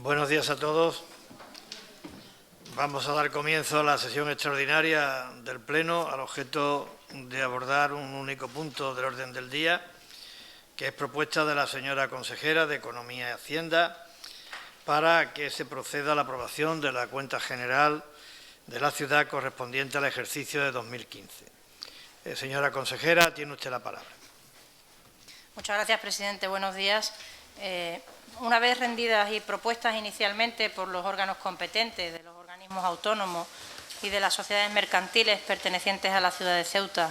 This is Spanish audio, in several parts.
Buenos días a todos. Vamos a dar comienzo a la sesión extraordinaria del Pleno al objeto de abordar un único punto del orden del día, que es propuesta de la señora consejera de Economía y Hacienda para que se proceda a la aprobación de la cuenta general de la ciudad correspondiente al ejercicio de 2015. Señora consejera, tiene usted la palabra. Muchas gracias, presidente. Buenos días. Una vez rendidas y propuestas inicialmente por los órganos competentes de los organismos autónomos y de las sociedades mercantiles pertenecientes a la ciudad de Ceuta,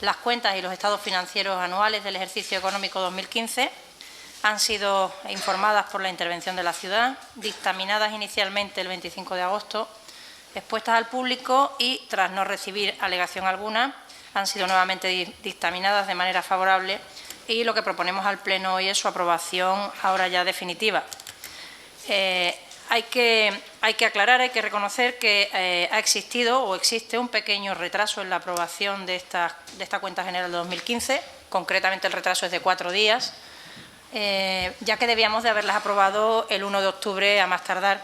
las cuentas y los estados financieros anuales del ejercicio económico 2015 han sido informadas por la intervención de la ciudad, dictaminadas inicialmente el 25 de agosto, expuestas al público y, tras no recibir alegación alguna, han sido nuevamente dictaminadas de manera favorable y lo que proponemos al Pleno hoy es su aprobación ahora ya definitiva. Hay que aclarar, hay que reconocer que ha existido o existe un pequeño retraso en la aprobación de esta cuenta general de 2015, concretamente el retraso es de 4 días, ya que debíamos de haberlas aprobado el 1 de octubre a más tardar.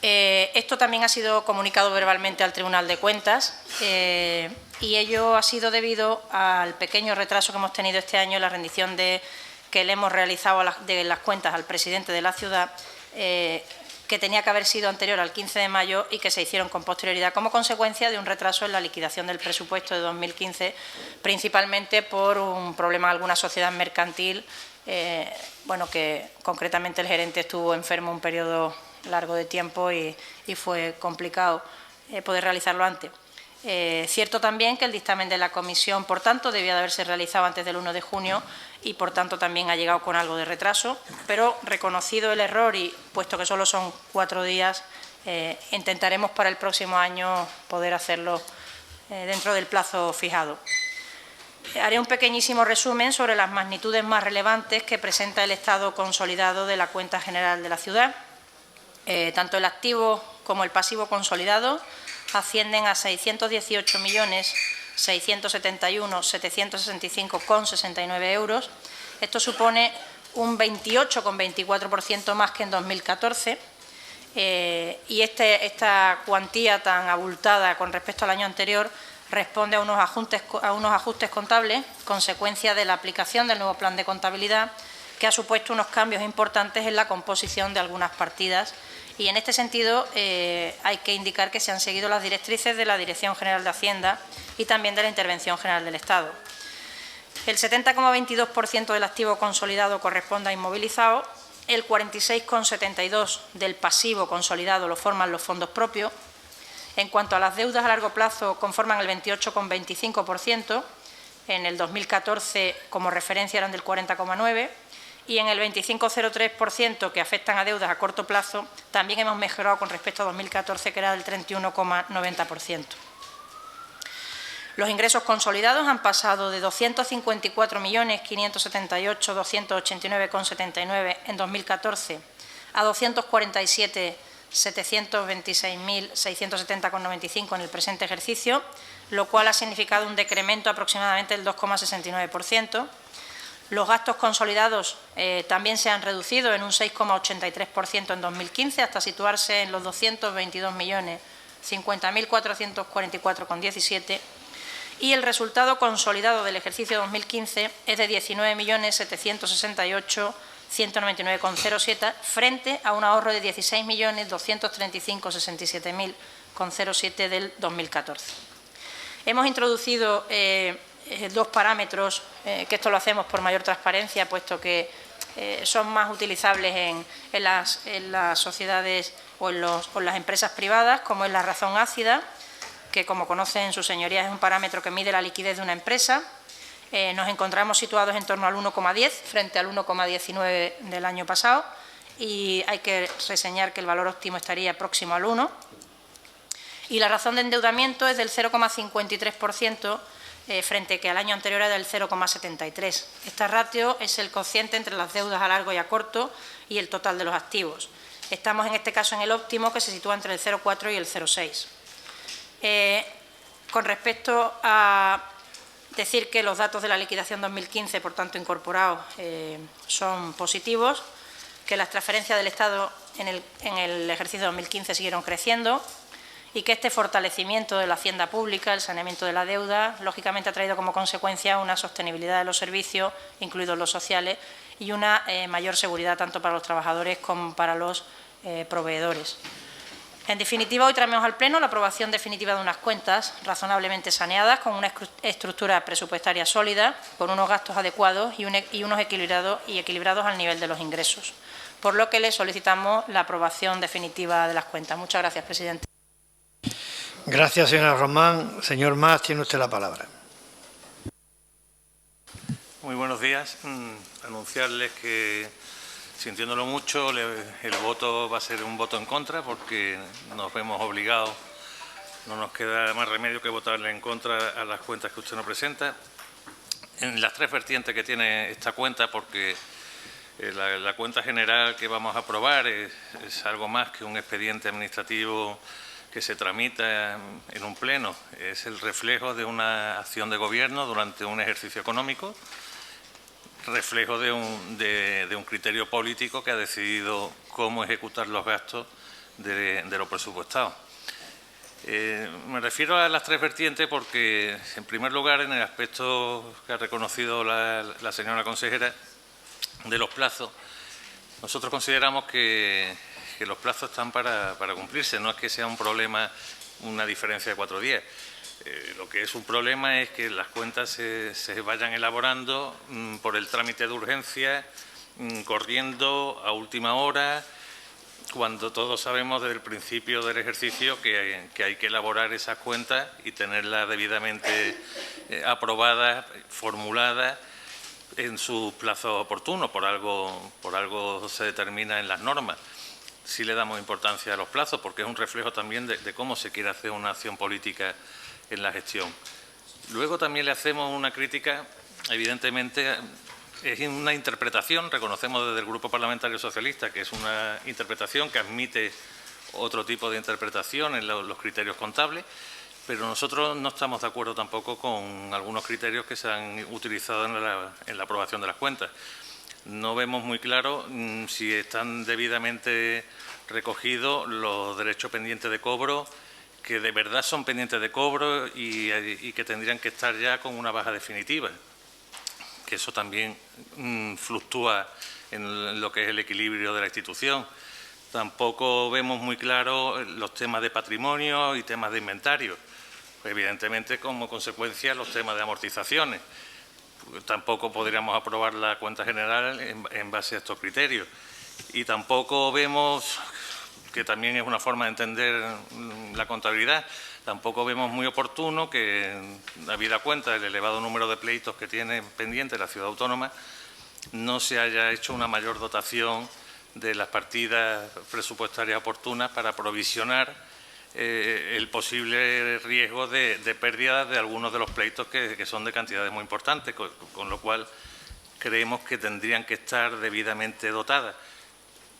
Esto también ha sido comunicado verbalmente al Tribunal de Cuentas y ello ha sido debido al pequeño retraso que hemos tenido este año en la rendición que le hemos realizado de las cuentas al presidente de la ciudad, que tenía que haber sido anterior al 15 de mayo y que se hicieron con posterioridad como consecuencia de un retraso en la liquidación del presupuesto de 2015, principalmente por un problema de alguna sociedad mercantil, que concretamente el gerente estuvo enfermo un periodo largo de tiempo y fue complicado poder realizarlo antes. Cierto también que el dictamen de la comisión, por tanto, debía de haberse realizado antes del 1 de junio y, por tanto, también ha llegado con algo de retraso, pero reconocido el error y puesto que solo son 4 días, intentaremos para el próximo año poder hacerlo dentro del plazo fijado. Haré un pequeñísimo resumen sobre las magnitudes más relevantes que presenta el estado consolidado de la cuenta general de la ciudad. Tanto el activo como el pasivo consolidado ascienden a 618.671.765,69 euros. Esto supone un 28,24% más que en 2014 y esta cuantía tan abultada con respecto al año anterior responde a unos ajustes contables, consecuencia de la aplicación del nuevo plan de contabilidad, que ha supuesto unos cambios importantes en la composición de algunas partidas. Y en este sentido hay que indicar que se han seguido las directrices de la Dirección General de Hacienda y también de la Intervención General del Estado. El 70,22% del activo consolidado corresponde a inmovilizado, el 46,72% del pasivo consolidado lo forman los fondos propios. En cuanto a las deudas a largo plazo, conforman el 28,25%, en el 2014 como referencia eran del 40,9%, y en el 25,03% que afectan a deudas a corto plazo también hemos mejorado con respecto a 2014, que era del 31,90%. Los ingresos consolidados han pasado de 254.578.289,79 en 2014 a 247.726.670,95 en el presente ejercicio, lo cual ha significado un decremento aproximadamente del 2,69%. Los gastos consolidados también se han reducido en un 6,83% en 2015 hasta situarse en los 222.050.444,17 y el resultado consolidado del ejercicio 2015 es de 19.768.199,07 frente a un ahorro de 16.235.67.007 del 2014. Hemos introducido dos parámetros, que esto lo hacemos por mayor transparencia, puesto que son más utilizables en las sociedades o en las empresas privadas, como es la razón ácida, que, como conocen sus señorías, es un parámetro que mide la liquidez de una empresa. Nos encontramos situados en torno al 1,10 frente al 1,19 del año pasado y hay que reseñar que el valor óptimo estaría próximo al 1. Y la razón de endeudamiento es del 0,53%, frente que al año anterior era del 0,73. Esta ratio es el cociente entre las deudas a largo y a corto y el total de los activos. Estamos en este caso en el óptimo, que se sitúa entre el 0,4 y el 0,6. Con respecto a decir que los datos de la liquidación 2015, por tanto incorporados, son positivos, que las transferencias del Estado en el ejercicio 2015 siguieron creciendo y que este fortalecimiento de la hacienda pública, el saneamiento de la deuda, lógicamente ha traído como consecuencia una sostenibilidad de los servicios, incluidos los sociales, y una mayor seguridad tanto para los trabajadores como para los proveedores. En definitiva, hoy traemos al Pleno la aprobación definitiva de unas cuentas razonablemente saneadas, con una estructura presupuestaria sólida, con unos gastos adecuados y unos equilibrados al nivel de los ingresos, por lo que le solicitamos la aprobación definitiva de las cuentas. Muchas gracias, presidente. Gracias, señora Román. Señor Mas, tiene usted la palabra. Muy buenos días. Anunciarles que, sintiéndolo mucho, el voto va a ser un voto en contra porque nos vemos obligados, no nos queda más remedio que votarle en contra a las cuentas que usted nos presenta. En las tres vertientes que tiene esta cuenta, porque la cuenta general que vamos a aprobar es algo más que un expediente administrativo que se tramita en un pleno, es el reflejo de una acción de gobierno durante un ejercicio económico, reflejo de un criterio político que ha decidido cómo ejecutar los gastos de lo presupuestado. Me refiero a las tres vertientes porque, en primer lugar, en el aspecto que ha reconocido la señora consejera de los plazos, nosotros consideramos que los plazos están para cumplirse, no es que sea un problema, una diferencia de 4 días. Lo que es un problema es que las cuentas se vayan elaborando por el trámite de urgencia, corriendo a última hora, cuando todos sabemos desde el principio del ejercicio que hay que elaborar esas cuentas y tenerlas debidamente aprobadas, formuladas en sus plazos oportunos. Por algo se determina en las normas. Sí le damos importancia a los plazos porque es un reflejo también de cómo se quiere hacer una acción política en la gestión. Luego también le hacemos una crítica, evidentemente, es una interpretación, reconocemos desde el Grupo Parlamentario Socialista que es una interpretación que admite otro tipo de interpretación en los criterios contables, pero nosotros no estamos de acuerdo tampoco con algunos criterios que se han utilizado en la aprobación de las cuentas. No vemos muy claro si están debidamente recogidos los derechos pendientes de cobro, que de verdad son pendientes de cobro y que tendrían que estar ya con una baja definitiva, que eso también fluctúa en lo que es el equilibrio de la institución. Tampoco vemos muy claro los temas de patrimonio y temas de inventario, pues evidentemente como consecuencia los temas de amortizaciones. Tampoco podríamos aprobar la cuenta general en base a estos criterios. Y tampoco vemos, que también es una forma de entender la contabilidad, tampoco vemos muy oportuno que, habida cuenta del elevado número de pleitos que tiene pendiente la ciudad autónoma, no se haya hecho una mayor dotación de las partidas presupuestarias oportunas para provisionar el posible riesgo de pérdida de algunos de los pleitos que son de cantidades muy importantes, con lo cual creemos que tendrían que estar debidamente dotadas.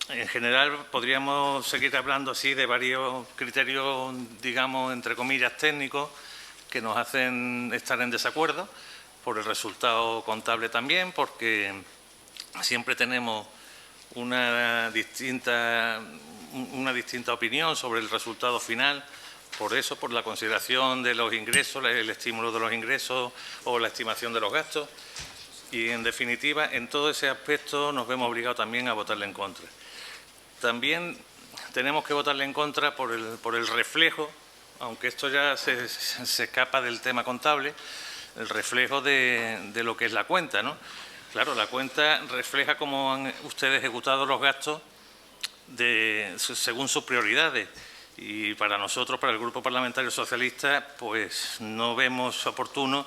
En general, podríamos seguir hablando así de varios criterios, digamos, entre comillas, técnicos, que nos hacen estar en desacuerdo, por el resultado contable también, porque siempre tenemos una distinta opinión sobre el resultado final, por eso, por la consideración de los ingresos, el estímulo de los ingresos o la estimación de los gastos. Y, en definitiva, en todo ese aspecto nos vemos obligados también a votarle en contra. También tenemos que votarle en contra por el reflejo, aunque esto ya se escapa del tema contable, el reflejo de lo que es la cuenta, ¿no? Claro, la cuenta refleja cómo han ustedes ejecutado los gastos según sus prioridades. Y para nosotros, para el Grupo Parlamentario Socialista, pues no vemos oportuno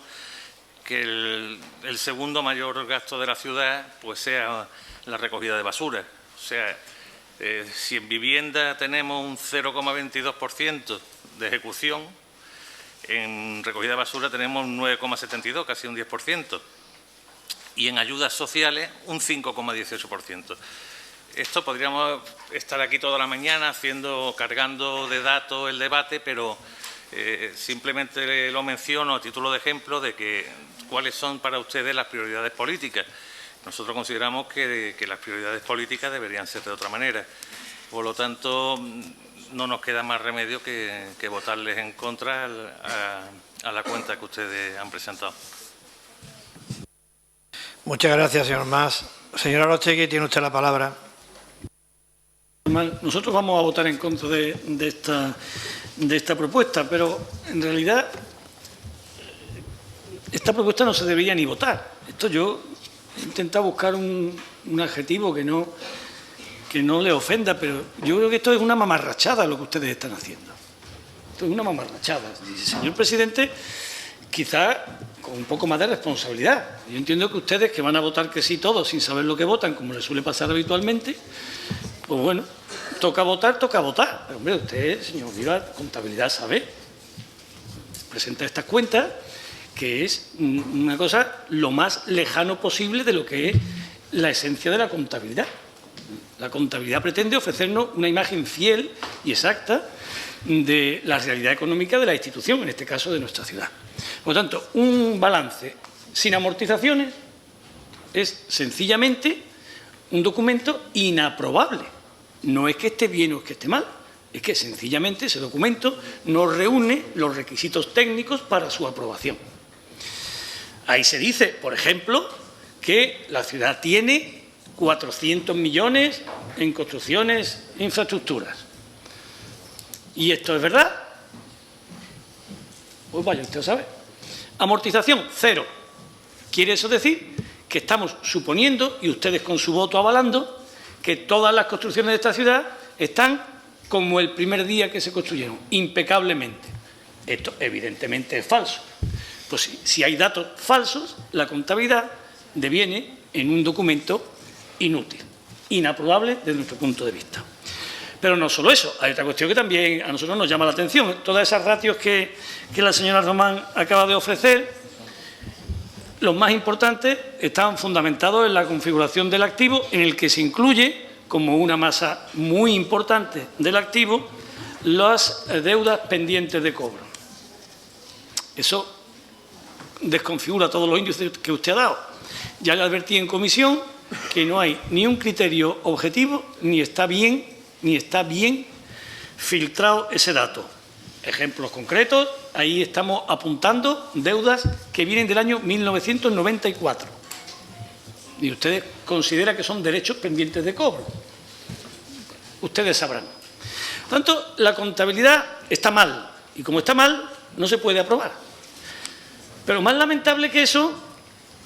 que el segundo mayor gasto de la ciudad pues sea la recogida de basura. O sea, si en vivienda tenemos un 0,22% de ejecución, en recogida de basura tenemos un 9,72%, casi un 10%. Y en ayudas sociales un 5,18%. Esto podríamos estar aquí toda la mañana cargando de datos el debate, pero simplemente lo menciono a título de ejemplo de cuáles son para ustedes las prioridades políticas. Nosotros consideramos que las prioridades políticas deberían ser de otra manera. Por lo tanto, no nos queda más remedio que votarles en contra a la cuenta que ustedes han presentado. Muchas gracias, señor Mas. Señora Arostegui, tiene usted la palabra. Nosotros vamos a votar en contra de esta propuesta, pero en realidad esta propuesta no se debería ni votar. Esto yo he intentado buscar un adjetivo que no le ofenda, pero yo creo que esto es una mamarrachada lo que ustedes están haciendo. Esto es una mamarrachada. Señor presidente, quizás con un poco más de responsabilidad. Yo entiendo que ustedes, que van a votar que sí todos sin saber lo que votan, como les suele pasar habitualmente, pues bueno, toca votar, toca votar. Pero hombre, usted, señor Vivar, contabilidad sabe, presenta estas cuentas, que es una cosa lo más lejano posible de lo que es la esencia de la contabilidad. La contabilidad pretende ofrecernos una imagen fiel y exacta de la realidad económica de la institución, en este caso de nuestra ciudad. Por lo tanto, un balance sin amortizaciones es sencillamente un documento inaprobable. No es que esté bien o que esté mal, es que sencillamente ese documento no reúne los requisitos técnicos para su aprobación. Ahí se dice, por ejemplo, que la ciudad tiene 400 millones en construcciones e infraestructuras. ¿Y esto es verdad? Pues vaya, usted lo sabe. Amortización, cero. Quiere eso decir que estamos suponiendo, y ustedes con su voto avalando, que todas las construcciones de esta ciudad están como el primer día que se construyeron, impecablemente. Esto evidentemente es falso. Pues si hay datos falsos, la contabilidad deviene en un documento inútil, inaprobable desde nuestro punto de vista. Pero no solo eso, hay otra cuestión que también a nosotros nos llama la atención. Todas esas ratios que la señora Román acaba de ofrecer, los más importantes están fundamentados en la configuración del activo, en el que se incluye, como una masa muy importante del activo, las deudas pendientes de cobro. Eso desconfigura todos los índices que usted ha dado. Ya le advertí en comisión que no hay ni un criterio objetivo, ni está bien filtrado ese dato. Ejemplos concretos, ahí estamos apuntando deudas que vienen del año 1994. Y ustedes consideran que son derechos pendientes de cobro. Ustedes sabrán. Por tanto, la contabilidad está mal. Y como está mal, no se puede aprobar. Pero más lamentable que eso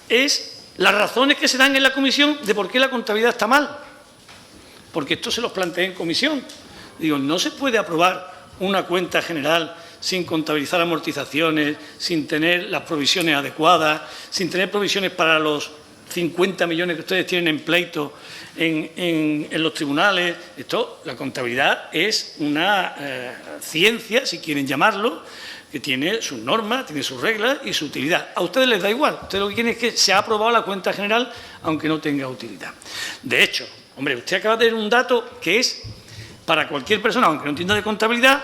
es las razones que se dan en la comisión de por qué la contabilidad está mal. Porque esto se los planteé en comisión. Digo, no se puede aprobar una cuenta general sin contabilizar amortizaciones, sin tener las provisiones adecuadas, sin tener provisiones para los 50 millones que ustedes tienen en pleito en los tribunales. Esto, la contabilidad es una ciencia, si quieren llamarlo, que tiene sus normas, tiene sus reglas y su utilidad. A ustedes les da igual. Ustedes lo que quieren es que se ha aprobado la cuenta general, aunque no tenga utilidad. De hecho, hombre, usted acaba de dar un dato que es, para cualquier persona, aunque no entienda de contabilidad,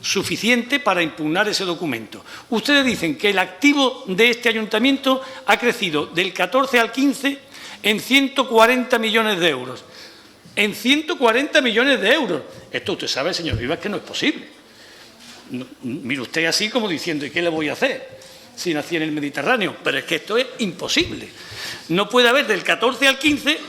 suficiente para impugnar ese documento. Ustedes dicen que el activo de este ayuntamiento ha crecido del 14 al 15 en 140 millones de euros. En 140 millones de euros. Esto usted sabe, señor Vivas, que no es posible. Mire usted así como diciendo, ¿y qué le voy a hacer si nací en el Mediterráneo? Pero es que esto es imposible. No puede haber del 14 al 15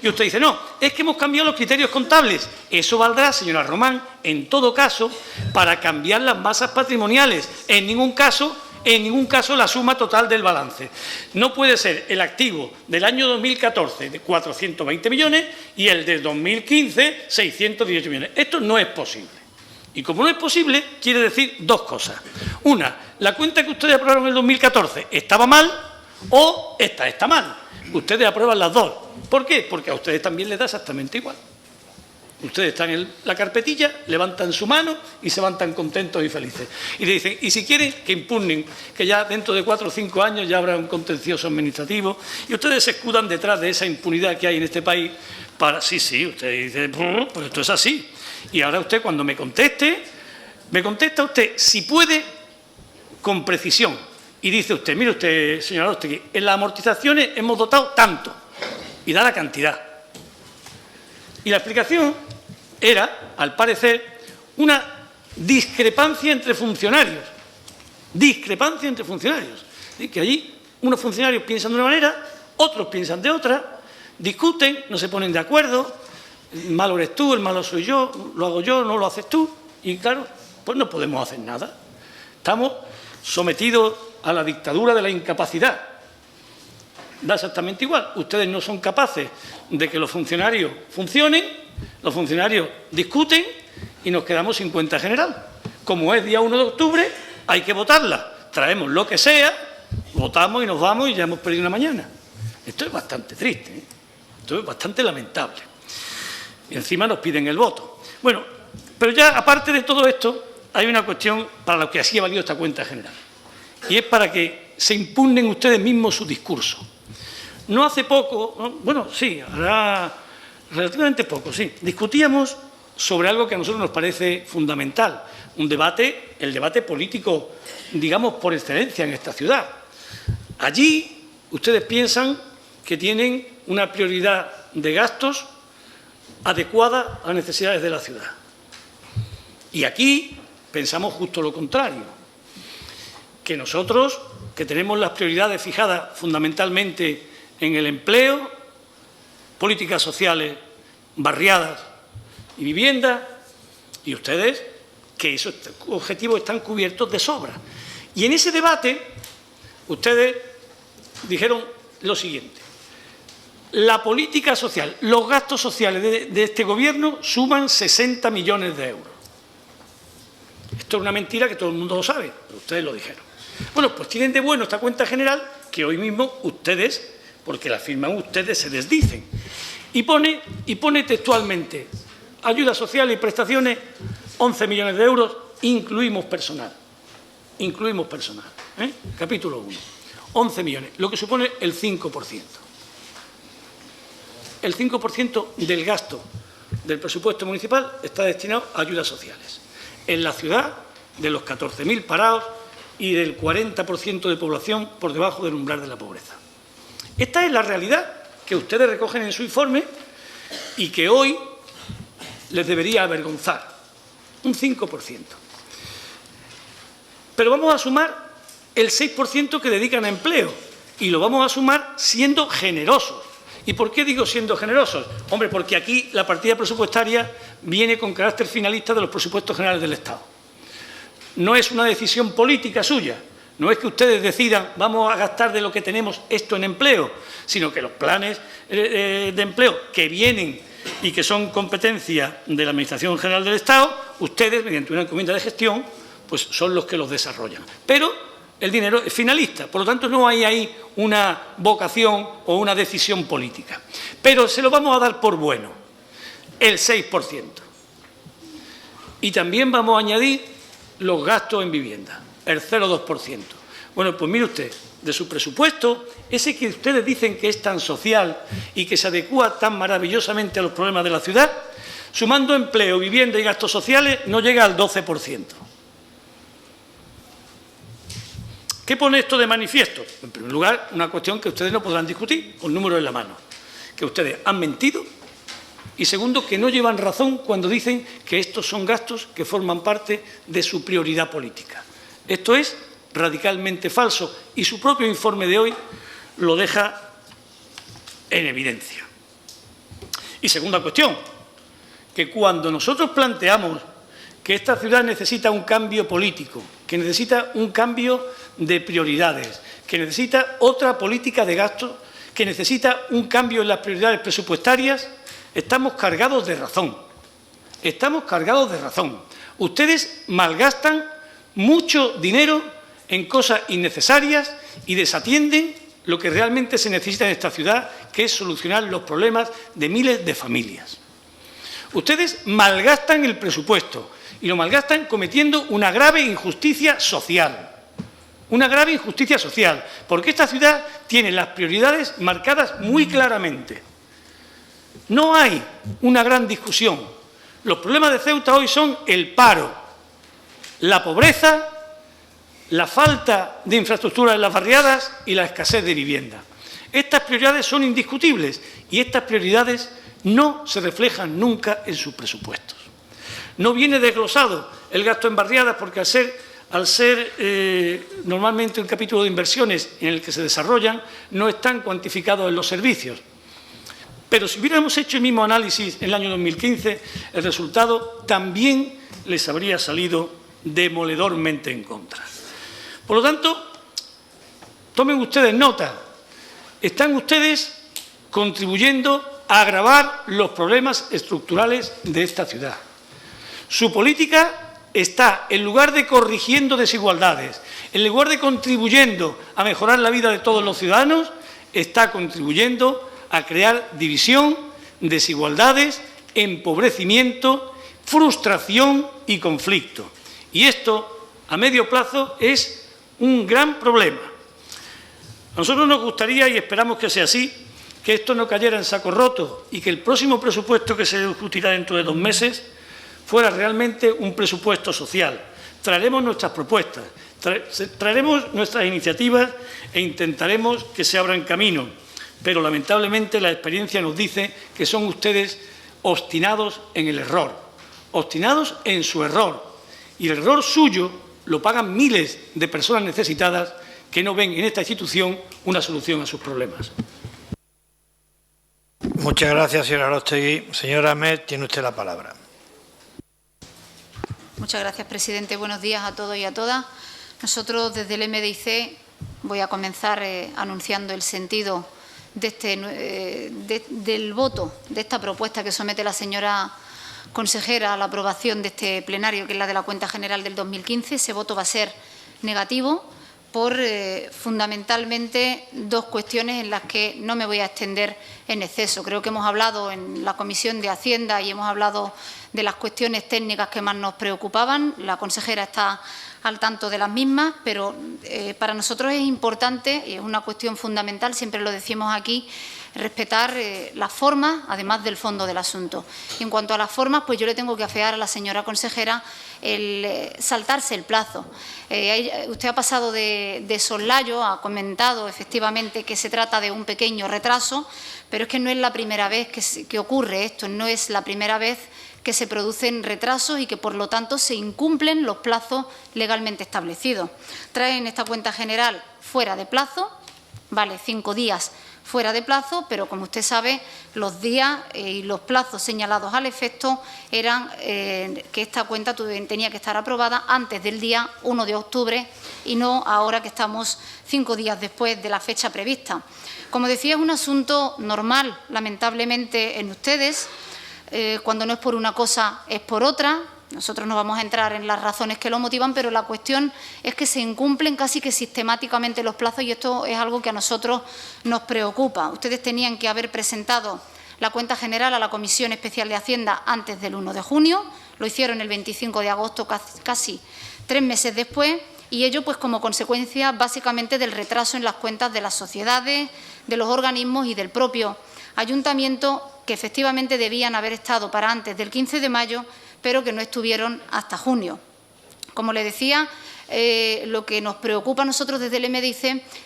y usted dice, no, es que hemos cambiado los criterios contables. Eso valdrá, señora Román, en todo caso, para cambiar las masas patrimoniales. En ningún caso la suma total del balance. No puede ser el activo del año 2014 de 420 millones y el de 2015 618 millones. Esto no es posible. Y como no es posible, quiere decir dos cosas. Una, la cuenta que ustedes aprobaron en el 2014 estaba mal o esta está mal. Ustedes aprueban las dos. ¿Por qué? Porque a ustedes también les da exactamente igual. Ustedes están en la carpetilla, levantan su mano y se van tan contentos y felices. Y le dicen, y si quieren, que impugnen, que ya dentro de 4 o 5 años ya habrá un contencioso administrativo. Y ustedes se escudan detrás de esa impunidad que hay en este país para, sí, usted dice, pues esto es así. Y ahora usted, cuando me contesta usted, si puede, con precisión. Y dice usted, mire usted, señora Arostegui, en las amortizaciones hemos dotado tanto. y da la cantidad. Y la explicación era, al parecer, una discrepancia entre funcionarios. Discrepancia entre funcionarios. ¿Sí? Que allí unos funcionarios piensan de una manera, otros piensan de otra, discuten, no se ponen de acuerdo, el malo eres tú, el malo soy yo, lo hago yo, no lo haces tú, y claro, pues no podemos hacer nada. Estamos sometidos a la dictadura de la incapacidad. Da exactamente igual. Ustedes no son capaces de que los funcionarios funcionen, los funcionarios discuten y nos quedamos sin cuenta general. Como es día 1 de octubre, hay que votarla. Traemos lo que sea, votamos y nos vamos y ya hemos perdido una mañana. Esto es bastante triste, ¿eh? Esto es bastante lamentable. Y encima nos piden el voto. Bueno, pero ya aparte de todo esto, hay una cuestión para la que así ha valido esta cuenta general. Y es para que se impugnen ustedes mismos su discurso. No hace poco, ¿no? Bueno, sí, hará relativamente poco, sí, discutíamos sobre algo que a nosotros nos parece fundamental, un debate, el debate político, digamos, por excelencia en esta ciudad. Allí ustedes piensan que tienen una prioridad de gastos adecuada a las necesidades de la ciudad. Y aquí pensamos justo lo contrario, que nosotros, que tenemos las prioridades fijadas fundamentalmente en el empleo, políticas sociales, barriadas y vivienda, y ustedes, que esos objetivos están cubiertos de sobra. Y en ese debate, ustedes dijeron lo siguiente: la política social, los gastos sociales de este Gobierno suman 60 millones de euros. Esto es una mentira que todo el mundo lo sabe, pero ustedes lo dijeron. Bueno, pues tienen de bueno esta cuenta general que hoy mismo ustedes, porque la firman ustedes, se desdicen. Y pone textualmente: ayudas sociales y prestaciones, 11 millones de euros, incluimos personal. Incluimos personal. Capítulo 1. 11 millones, lo que supone el 5%. El 5% del gasto del presupuesto municipal está destinado a ayudas sociales. En la ciudad, de los 14.000 parados y del 40% de población por debajo del umbral de la pobreza. Esta es la realidad que ustedes recogen en su informe y que hoy les debería avergonzar. Un 5%. Pero vamos a sumar el 6% que dedican a empleo y lo vamos a sumar siendo generosos. ¿Y por qué digo siendo generosos? Hombre, porque aquí la partida presupuestaria viene con carácter finalista de los presupuestos generales del Estado. No es una decisión política suya, no es que ustedes decidan vamos a gastar de lo que tenemos esto en empleo, sino que los planes de empleo que vienen y que son competencia de la Administración General del Estado, ustedes, mediante una encomienda de gestión, pues son los que los desarrollan. Pero el dinero es finalista, por lo tanto no hay ahí una vocación o una decisión política. Pero se lo vamos a dar por bueno, el 6%. Y también vamos a añadir los gastos en vivienda, el 0,2%. Bueno, pues mire usted, de su presupuesto, ese que ustedes dicen que es tan social y que se adecúa tan maravillosamente a los problemas de la ciudad, sumando empleo, vivienda y gastos sociales, no llega al 12%. ¿Qué pone esto de manifiesto? En primer lugar, una cuestión que ustedes no podrán discutir, con números en la mano, que ustedes han mentido, y segundo, que no llevan razón cuando dicen que estos son gastos que forman parte de su prioridad política. Esto es radicalmente falso y su propio informe de hoy lo deja en evidencia. Y segunda cuestión, que cuando nosotros planteamos que esta ciudad necesita un cambio político, que necesita un cambio de prioridades, que necesita otra política de gastos, que necesita un cambio en las prioridades presupuestarias, estamos cargados de razón. Estamos cargados de razón. Ustedes malgastan mucho dinero en cosas innecesarias y desatienden lo que realmente se necesita en esta ciudad, que es solucionar los problemas de miles de familias. Ustedes malgastan el presupuesto y lo malgastan cometiendo una grave injusticia social. Una grave injusticia social, porque esta ciudad tiene las prioridades marcadas muy claramente. No hay una gran discusión. Los problemas de Ceuta hoy son el paro, la pobreza, la falta de infraestructura en las barriadas y la escasez de vivienda. Estas prioridades son indiscutibles y estas prioridades no se reflejan nunca en sus presupuestos. No viene desglosado el gasto en barriadas porque al ser normalmente un capítulo de inversiones en el que se desarrollan, no están cuantificados en los servicios. Pero si hubiéramos hecho el mismo análisis en el año 2015, el resultado también les habría salido demoledormente en contra. Por lo tanto, tomen ustedes nota, están ustedes contribuyendo a agravar los problemas estructurales de esta ciudad. Su política está, en lugar de corrigiendo desigualdades, en lugar de contribuyendo a mejorar la vida de todos los ciudadanos, está contribuyendo a crear división, desigualdades, empobrecimiento, frustración y conflicto. Y esto, a medio plazo, es un gran problema. A nosotros nos gustaría, y esperamos que sea así, que esto no cayera en saco roto y que el próximo presupuesto que se discutirá dentro de 2 meses fuera realmente un presupuesto social. Traeremos nuestras propuestas, traeremos nuestras iniciativas e intentaremos que se abran camino. Pero lamentablemente la experiencia nos dice que son ustedes obstinados en el error, obstinados en su error. Y el error suyo lo pagan miles de personas necesitadas que no ven en esta institución una solución a sus problemas. Muchas gracias, señora Arostegui. Señora Ahmed, tiene usted la palabra. Muchas gracias, presidente. Buenos días a todos y a todas. Nosotros, desde el MDIC, voy a comenzar anunciando el sentido del voto de esta propuesta que somete la señora consejera a la aprobación de este plenario, que es la de la Cuenta General del 2015. Ese voto va a ser negativo por fundamentalmente 2 cuestiones en las que no me voy a extender en exceso. Creo que hemos hablado en la Comisión de Hacienda y hemos hablado de las cuestiones técnicas que más nos preocupaban. La consejera está al tanto de las mismas, pero para nosotros es importante y es una cuestión fundamental, siempre lo decimos aquí, respetar las formas, además del fondo del asunto. Y en cuanto a las formas, pues yo le tengo que afear a la señora consejera el saltarse el plazo. Usted ha pasado de soslayo, ha comentado efectivamente que se trata de un pequeño retraso, pero es que no es la primera vez que ocurre esto, no es la primera vez que se producen retrasos y que, por lo tanto, se incumplen los plazos legalmente establecidos. Traen esta cuenta general fuera de plazo, vale 5 días fuera de plazo, pero como usted sabe, los días y los plazos señalados al efecto eran que esta cuenta tenía que estar aprobada antes del día 1 de octubre y no ahora que estamos 5 días después de la fecha prevista. Como decía, es un asunto normal, lamentablemente, en ustedes. Cuando no es por una cosa, es por otra. Nosotros no vamos a entrar en las razones que lo motivan, pero la cuestión es que se incumplen casi que sistemáticamente los plazos y esto es algo que a nosotros nos preocupa. Ustedes tenían que haber presentado la cuenta general a la Comisión Especial de Hacienda antes del 1 de junio, lo hicieron el 25 de agosto, casi 3 meses después, y ello pues como consecuencia básicamente del retraso en las cuentas de las sociedades, de los organismos y del propio ayuntamiento, que efectivamente debían haber estado para antes del 15 de mayo, pero que no estuvieron hasta junio. Como le decía, lo que nos preocupa a nosotros desde el MDIC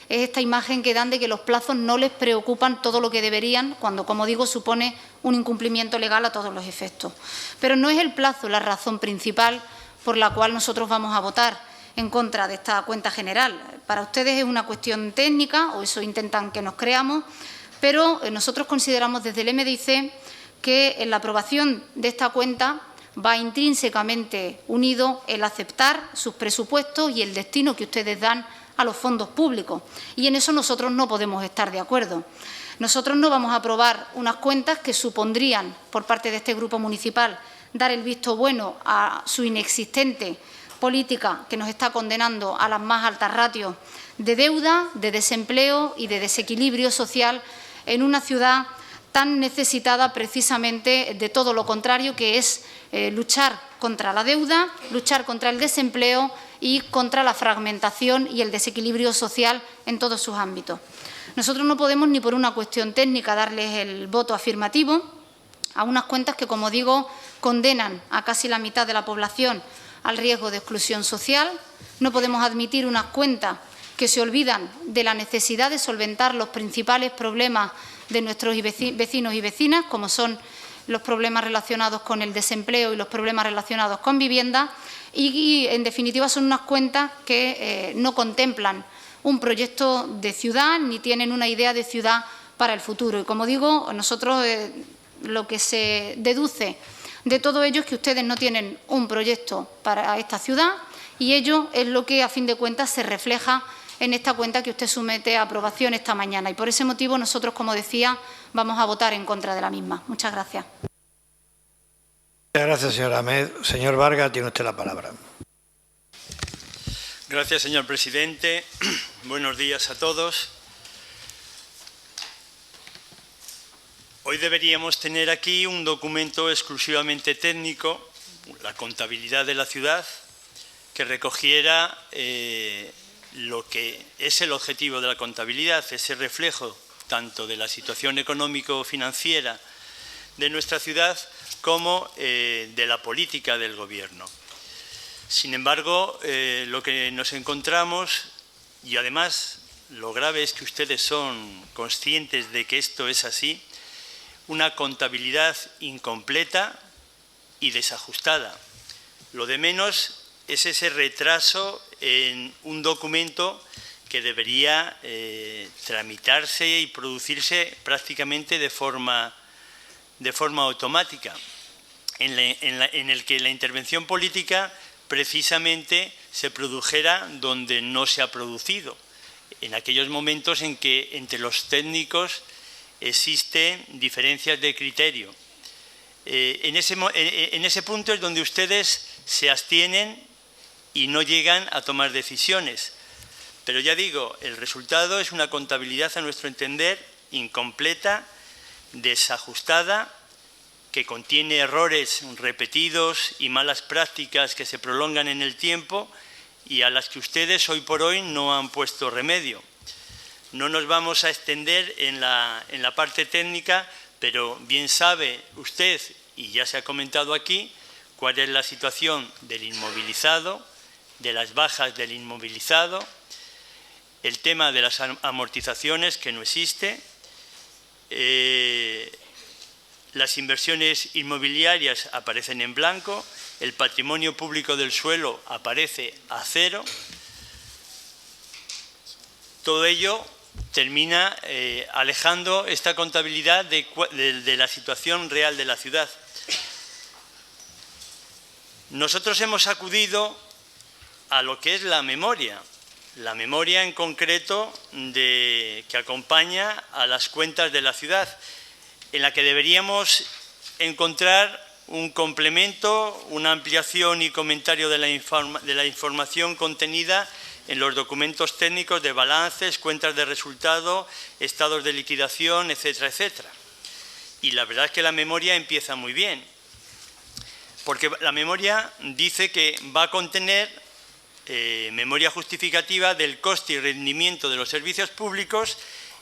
es esta imagen que dan de que los plazos no les preocupan todo lo que deberían, cuando, como digo, supone un incumplimiento legal a todos los efectos. Pero no es el plazo la razón principal por la cual nosotros vamos a votar en contra de esta cuenta general. Para ustedes es una cuestión técnica, o eso intentan que nos creamos, pero nosotros consideramos desde el MDIC que en la aprobación de esta cuenta va intrínsecamente unido el aceptar sus presupuestos y el destino que ustedes dan a los fondos públicos. Y en eso nosotros no podemos estar de acuerdo. Nosotros no vamos a aprobar unas cuentas que supondrían, por parte de este grupo municipal, dar el visto bueno a su inexistente política que nos está condenando a las más altas ratios de deuda, de desempleo y de desequilibrio social en una ciudad tan necesitada precisamente de todo lo contrario, que es luchar contra la deuda, luchar contra el desempleo y contra la fragmentación y el desequilibrio social en todos sus ámbitos. Nosotros no podemos, ni por una cuestión técnica, darles el voto afirmativo a unas cuentas que, como digo, condenan a casi la mitad de la población al riesgo de exclusión social. No podemos admitir unas cuentas que se olvidan de la necesidad de solventar los principales problemas de nuestros vecinos y vecinas, como son los problemas relacionados con el desempleo y los problemas relacionados con vivienda, y en definitiva son unas cuentas que no contemplan un proyecto de ciudad ni tienen una idea de ciudad para el futuro. Y como digo, nosotros lo que se deduce de todo ello es que ustedes no tienen un proyecto para esta ciudad y ello es lo que a fin de cuentas se refleja en esta cuenta que usted somete a aprobación esta mañana. Y por ese motivo nosotros, como decía, vamos a votar en contra de la misma. Muchas gracias. Muchas gracias, señora Ahmed. Señor Vargas, tiene usted la palabra. Gracias, señor presidente. Buenos días a todos. Hoy deberíamos tener aquí un documento exclusivamente técnico, la contabilidad de la ciudad, que recogiera lo que es el objetivo de la contabilidad, ese reflejo tanto de la situación económico-financiera de nuestra ciudad como de la política del Gobierno. Sin embargo, lo que nos encontramos, y además lo grave es que ustedes son conscientes de que esto es así, una contabilidad incompleta y desajustada. Lo de menos es ese retraso en un documento que debería tramitarse y producirse prácticamente de forma automática, en el que la intervención política precisamente se produjera donde no se ha producido, en aquellos momentos en que entre los técnicos existen diferencias de criterio. En ese punto es donde ustedes se abstienen y no llegan a tomar decisiones. Pero ya digo, el resultado es una contabilidad, a nuestro entender, incompleta, desajustada, que contiene errores repetidos y malas prácticas que se prolongan en el tiempo y a las que ustedes hoy por hoy no han puesto remedio. No nos vamos a extender en la parte técnica, pero bien sabe usted, y ya se ha comentado aquí, cuál es la situación del inmovilizado, de las bajas del inmovilizado, el tema de las amortizaciones, que no existe, las inversiones inmobiliarias aparecen en blanco, el patrimonio público del suelo aparece a cero. Todo ello termina alejando esta contabilidad de la situación real de la ciudad. Nosotros hemos acudido a lo que es la memoria en concreto que acompaña a las cuentas de la ciudad, en la que deberíamos encontrar un complemento, una ampliación y comentario de la información contenida en los documentos técnicos de balances, cuentas de resultado, estados de liquidación, etcétera, etcétera. Y la verdad es que la memoria empieza muy bien, porque la memoria dice que va a contener memoria justificativa del coste y rendimiento de los servicios públicos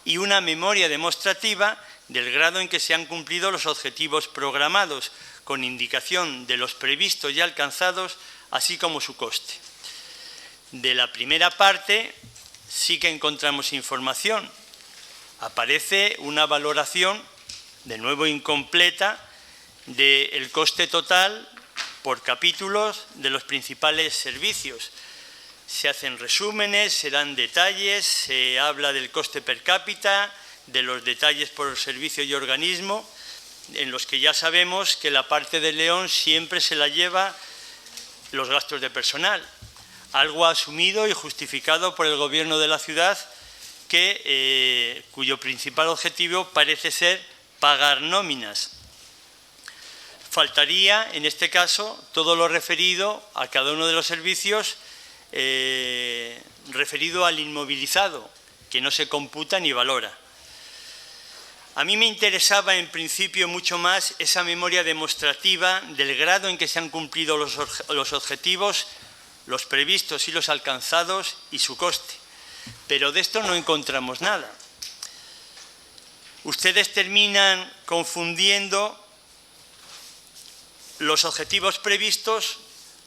y una memoria demostrativa del grado en que se han cumplido los objetivos programados, con indicación de los previstos y alcanzados, así como su coste. De la primera parte sí que encontramos información. Aparece una valoración, de nuevo incompleta, del coste total por capítulos de los principales servicios. Se hacen resúmenes, se dan detalles, se habla del coste per cápita, de los detalles por servicio y organismo, en los que ya sabemos que la parte de León siempre se la lleva los gastos de personal, algo asumido y justificado por el Gobierno de la ciudad, cuyo principal objetivo parece ser pagar nóminas. Faltaría, en este caso, todo lo referido a cada uno de los servicios referido al inmovilizado, que no se computa ni valora. A mí me interesaba en principio mucho más esa memoria demostrativa del grado en que se han cumplido los objetivos, los previstos y los alcanzados y su coste. Pero de esto no encontramos nada. Ustedes terminan confundiendo los objetivos previstos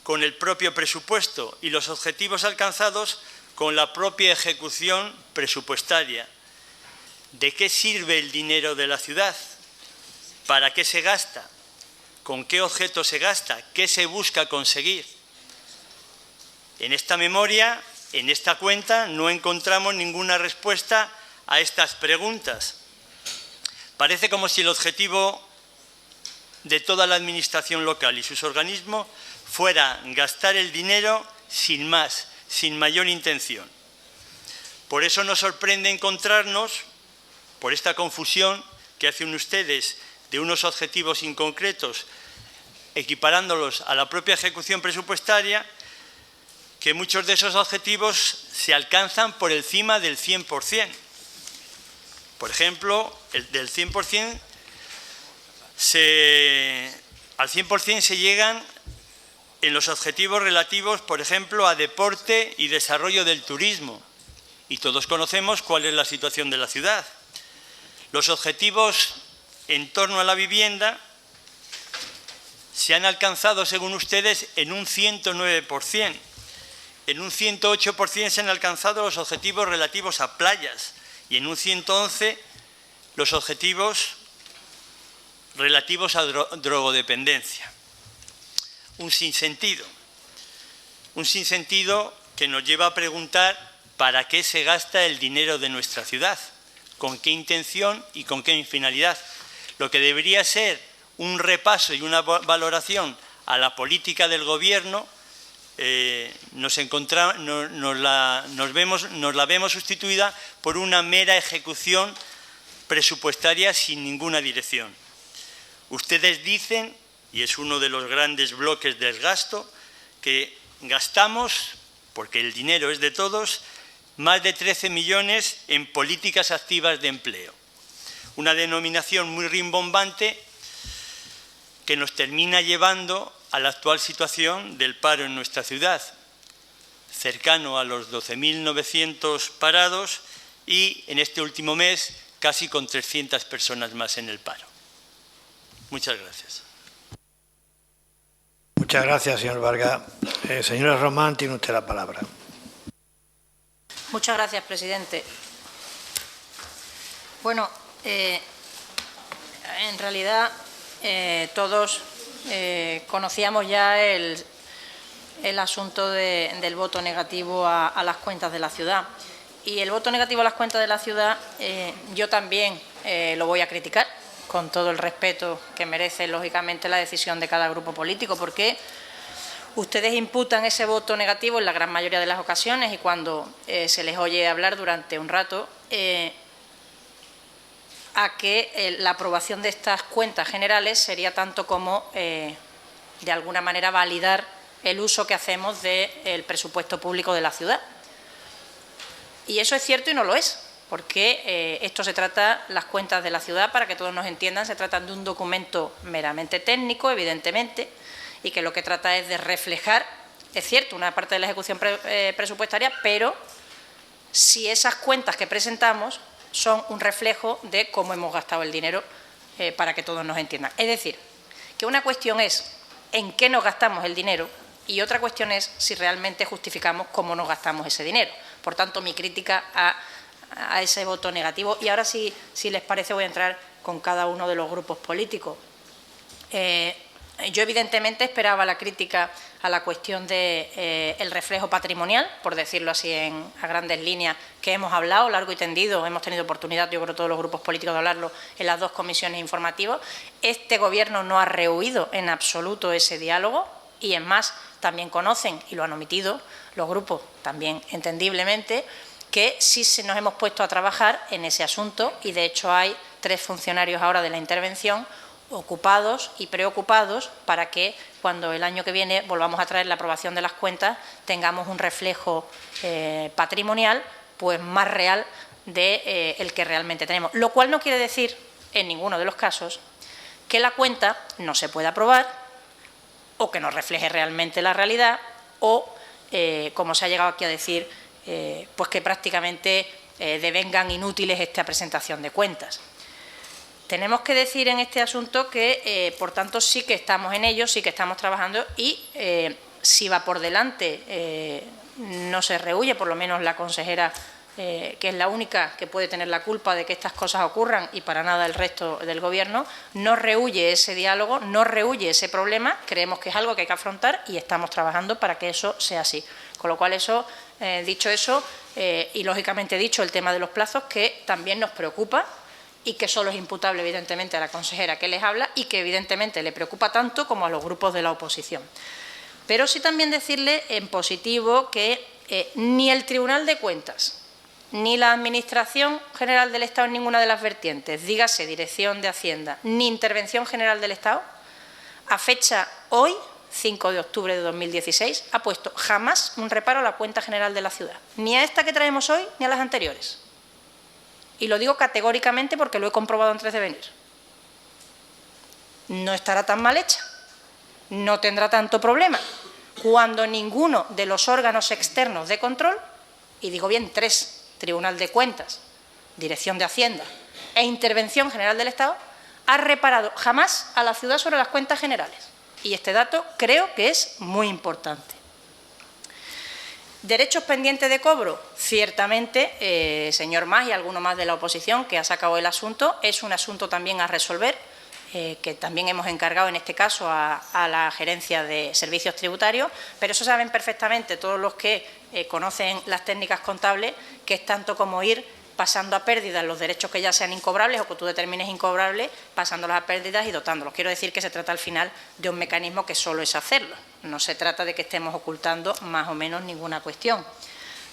con el propio presupuesto y los objetivos alcanzados con la propia ejecución presupuestaria. ¿De qué sirve el dinero de la ciudad? ¿Para qué se gasta? ¿Con qué objeto se gasta? ¿Qué se busca conseguir? En esta memoria, en esta cuenta, no encontramos ninguna respuesta a estas preguntas. Parece como si el objetivo de toda la administración local y sus organismos fuera gastar el dinero sin más, sin mayor intención. Por eso nos sorprende encontrarnos, por esta confusión que hacen ustedes de unos objetivos inconcretos, equiparándolos a la propia ejecución presupuestaria, que muchos de esos objetivos se alcanzan por encima del 100%. Por ejemplo, el del 100%, al 100% se llegan en los objetivos relativos, por ejemplo, a deporte y desarrollo del turismo. Y todos conocemos cuál es la situación de la ciudad. Los objetivos en torno a la vivienda se han alcanzado, según ustedes, en un 109%. En un 108% se han alcanzado los objetivos relativos a playas y en un 111% los objetivos relativos a drogodependencia. Un sinsentido que nos lleva a preguntar ¿para qué se gasta el dinero de nuestra ciudad? ¿Con qué intención y con qué finalidad? Lo que debería ser un repaso y una valoración a la política del Gobierno, nos la vemos sustituida por una mera ejecución presupuestaria sin ninguna dirección. Ustedes dicen, y es uno de los grandes bloques del gasto, que gastamos, porque el dinero es de todos, más de 13 millones en políticas activas de empleo. Una denominación muy rimbombante que nos termina llevando a la actual situación del paro en nuestra ciudad, cercano a los 12.900 parados y en este último mes casi con 300 personas más en el paro. Muchas gracias. Muchas gracias, señor Vargas. Señora Román, tiene usted la palabra. Muchas gracias, presidente. Bueno, en realidad todos conocíamos ya el asunto del voto negativo a las cuentas de la ciudad. Y el voto negativo a las cuentas de la ciudad yo también lo voy a criticar, con todo el respeto que merece, lógicamente, la decisión de cada grupo político, porque ustedes imputan ese voto negativo en la gran mayoría de las ocasiones y cuando se les oye hablar durante un rato a que la aprobación de estas cuentas generales sería tanto como, de alguna manera, validar el uso que hacemos del presupuesto público de la ciudad. Y eso es cierto y no lo es, porque esto se trata, las cuentas de la ciudad, para que todos nos entiendan, se tratan de un documento meramente técnico, evidentemente, y que lo que trata es de reflejar, es cierto, una parte de la ejecución presupuestaria, pero si esas cuentas que presentamos son un reflejo de cómo hemos gastado el dinero, para que todos nos entiendan. Es decir, que una cuestión es en qué nos gastamos el dinero y otra cuestión es si realmente justificamos cómo nos gastamos ese dinero. Por tanto, mi crítica a ese voto negativo. Y ahora, si les parece, voy a entrar con cada uno de los grupos políticos. Yo, evidentemente, esperaba la crítica a la cuestión del reflejo patrimonial, por decirlo así a grandes líneas, que hemos hablado largo y tendido, hemos tenido oportunidad, yo creo, todos los grupos políticos de hablarlo en las dos comisiones informativas. Este Gobierno no ha rehuido en absoluto ese diálogo y, es más, también conocen, y lo han omitido los grupos también entendiblemente, que sí nos hemos puesto a trabajar en ese asunto y, de hecho, hay 3 funcionarios ahora de la intervención ocupados y preocupados para que cuando el año que viene volvamos a traer la aprobación de las cuentas tengamos un reflejo patrimonial pues más real de el que realmente tenemos. Lo cual no quiere decir, en ninguno de los casos, que la cuenta no se pueda aprobar o que no refleje realmente la realidad o, como se ha llegado aquí a decir, pues que prácticamente devengan inútiles esta presentación de cuentas. Tenemos que decir en este asunto que, por tanto, sí que estamos en ello, sí que estamos trabajando y si va por delante no se rehúye, por lo menos la consejera, que es la única que puede tener la culpa de que estas cosas ocurran y para nada el resto del Gobierno, no rehúye ese diálogo, no rehúye ese problema, creemos que es algo que hay que afrontar y estamos trabajando para que eso sea así. Con lo cual, dicho eso, y lógicamente dicho el tema de los plazos, que también nos preocupa y que solo es imputable evidentemente a la consejera que les habla y que evidentemente le preocupa tanto como a los grupos de la oposición. Pero sí también decirle en positivo que ni el Tribunal de Cuentas ni la Administración General del Estado en ninguna de las vertientes, dígase Dirección de Hacienda, ni Intervención General del Estado, a fecha hoy, 5 de octubre de 2016, ha puesto jamás un reparo a la cuenta general de la ciudad, ni a esta que traemos hoy, ni a las anteriores. Y lo digo categóricamente porque lo he comprobado antes de venir. No estará tan mal hecha, no tendrá tanto problema, cuando ninguno de los órganos externos de control, y digo bien 3, Tribunal de Cuentas, Dirección de Hacienda e Intervención General del Estado, ha reparado jamás a la ciudad sobre las cuentas generales. Y este dato creo que es muy importante. ¿Derechos pendientes de cobro? Ciertamente, señor Mas y alguno más de la oposición que ha sacado el asunto, es un asunto también a resolver, que también hemos encargado en este caso a la Gerencia de Servicios Tributarios, pero eso saben perfectamente todos los que conocen las técnicas contables, que es tanto como ir pasando a pérdidas los derechos que ya sean incobrables o que tú determines incobrables, pasándolos a pérdidas y dotándolos. Quiero decir que se trata al final de un mecanismo que solo es hacerlo. No se trata de que estemos ocultando más o menos ninguna cuestión.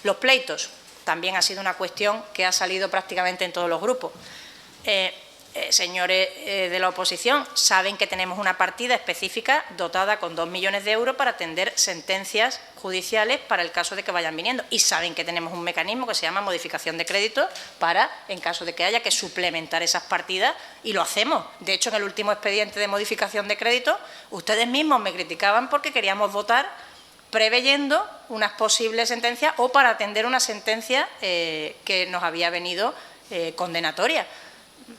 Los pleitos también ha sido una cuestión que ha salido prácticamente en todos los grupos. Señores de la oposición, saben que tenemos una partida específica dotada con 2 millones de euros para atender sentencias judiciales para el caso de que vayan viniendo. Y saben que tenemos un mecanismo que se llama modificación de crédito para, en caso de que haya que suplementar esas partidas, y lo hacemos. De hecho, en el último expediente de modificación de crédito, ustedes mismos me criticaban porque queríamos votar preveyendo unas posibles sentencias o para atender una sentencia que nos había venido condenatoria.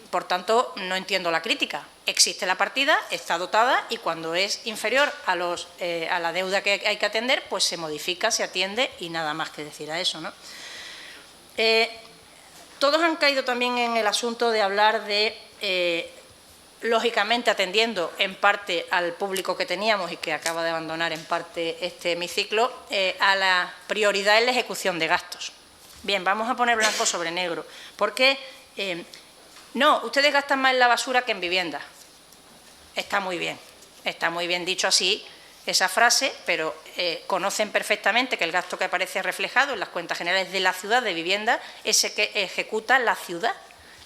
Por tanto, no entiendo la crítica. Existe la partida, está dotada y cuando es inferior a la deuda que hay que atender, pues se modifica, se atiende y nada más que decir a eso, ¿no? Todos han caído también en el asunto de hablar de, lógicamente atendiendo en parte al público que teníamos y que acaba de abandonar en parte este hemiciclo, a la prioridad en la ejecución de gastos. Bien, vamos a poner blanco sobre negro, porque no, ustedes gastan más en la basura que en vivienda. Está muy bien dicho así esa frase, pero conocen perfectamente que el gasto que aparece reflejado en las cuentas generales de la ciudad de vivienda es el que ejecuta la ciudad,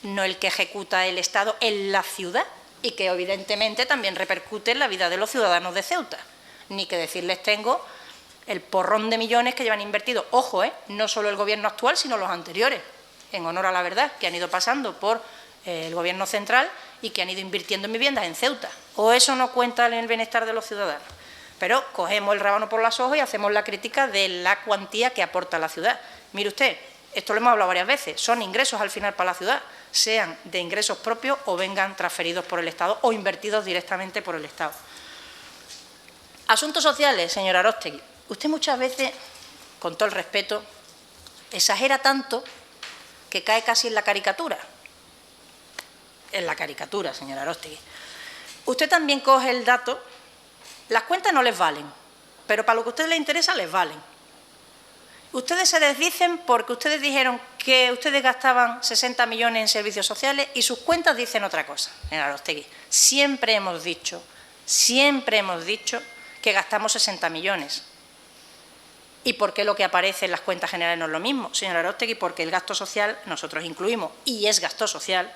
no el que ejecuta el Estado en la ciudad, y que evidentemente también repercute en la vida de los ciudadanos de Ceuta. Ni que decirles tengo el porrón de millones que llevan invertidos, ojo, no solo el Gobierno actual, sino los anteriores, en honor a la verdad, que han ido pasando por el Gobierno central y que han ido invirtiendo en viviendas en Ceuta. O eso no cuenta en el bienestar de los ciudadanos. Pero cogemos el rábano por las hojas y hacemos la crítica de la cuantía que aporta la ciudad. Mire usted, esto lo hemos hablado varias veces, son ingresos al final para la ciudad, sean de ingresos propios o vengan transferidos por el Estado o invertidos directamente por el Estado. Asuntos sociales, señora Aróstegui. Usted muchas veces, con todo el respeto, exagera tanto que cae casi en la caricatura. En la caricatura, señora Aróstegui. Usted también coge el dato, las cuentas no les valen, pero para lo que a ustedes les interesa les valen. Ustedes se desdicen porque ustedes dijeron que ustedes gastaban 60 millones en servicios sociales y sus cuentas dicen otra cosa, señora Aróstegui. Siempre hemos dicho que gastamos 60 millones. ¿Y por qué lo que aparece en las cuentas generales no es lo mismo, señora Aróstegui? Porque el gasto social nosotros incluimos, y es gasto social,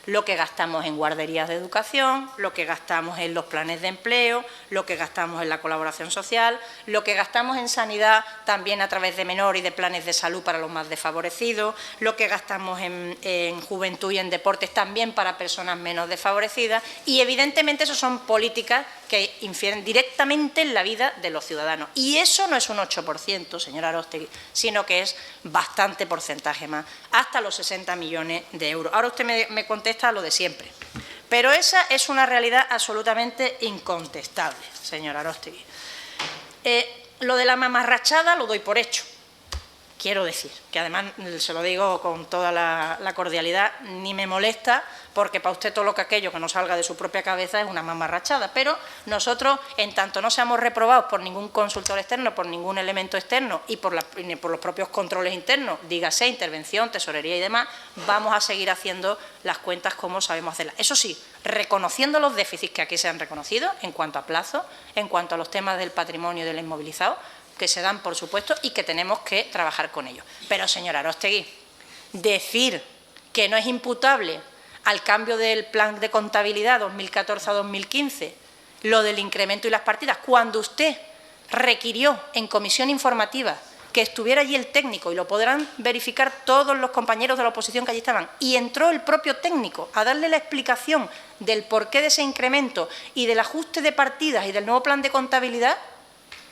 lo que gastamos en guarderías de educación, lo que gastamos en los planes de empleo, lo que gastamos en la colaboración social, lo que gastamos en sanidad también a través de menor y de planes de salud para los más desfavorecidos, lo que gastamos en juventud y en deportes también para personas menos desfavorecidas, y evidentemente eso son políticas que infieren directamente en la vida de los ciudadanos. Y eso no es un 8%, señora Aróstegui, sino que es bastante porcentaje más, hasta los 60 millones de euros. Ahora usted me contesta lo de siempre, pero esa es una realidad absolutamente incontestable, señora Aróstegui. Lo de la mamarrachada lo doy por hecho. Quiero decir, que además se lo digo con toda la cordialidad, ni me molesta, porque para usted todo lo que aquello que no salga de su propia cabeza es una mamarrachada. Pero nosotros, en tanto no seamos reprobados por ningún consultor externo, por ningún elemento externo y por los propios controles internos, dígase intervención, tesorería y demás, vamos a seguir haciendo las cuentas como sabemos hacerlas. Eso sí, reconociendo los déficits que aquí se han reconocido en cuanto a plazo, en cuanto a los temas del patrimonio y del inmovilizado, que se dan, por supuesto, y que tenemos que trabajar con ellos. Pero, señora Arostegui, decir que no es imputable al cambio del plan de contabilidad 2014 a 2015, lo del incremento y las partidas, cuando usted requirió en comisión informativa que estuviera allí el técnico, y lo podrán verificar todos los compañeros de la oposición que allí estaban, y entró el propio técnico a darle la explicación del porqué de ese incremento y del ajuste de partidas y del nuevo plan de contabilidad,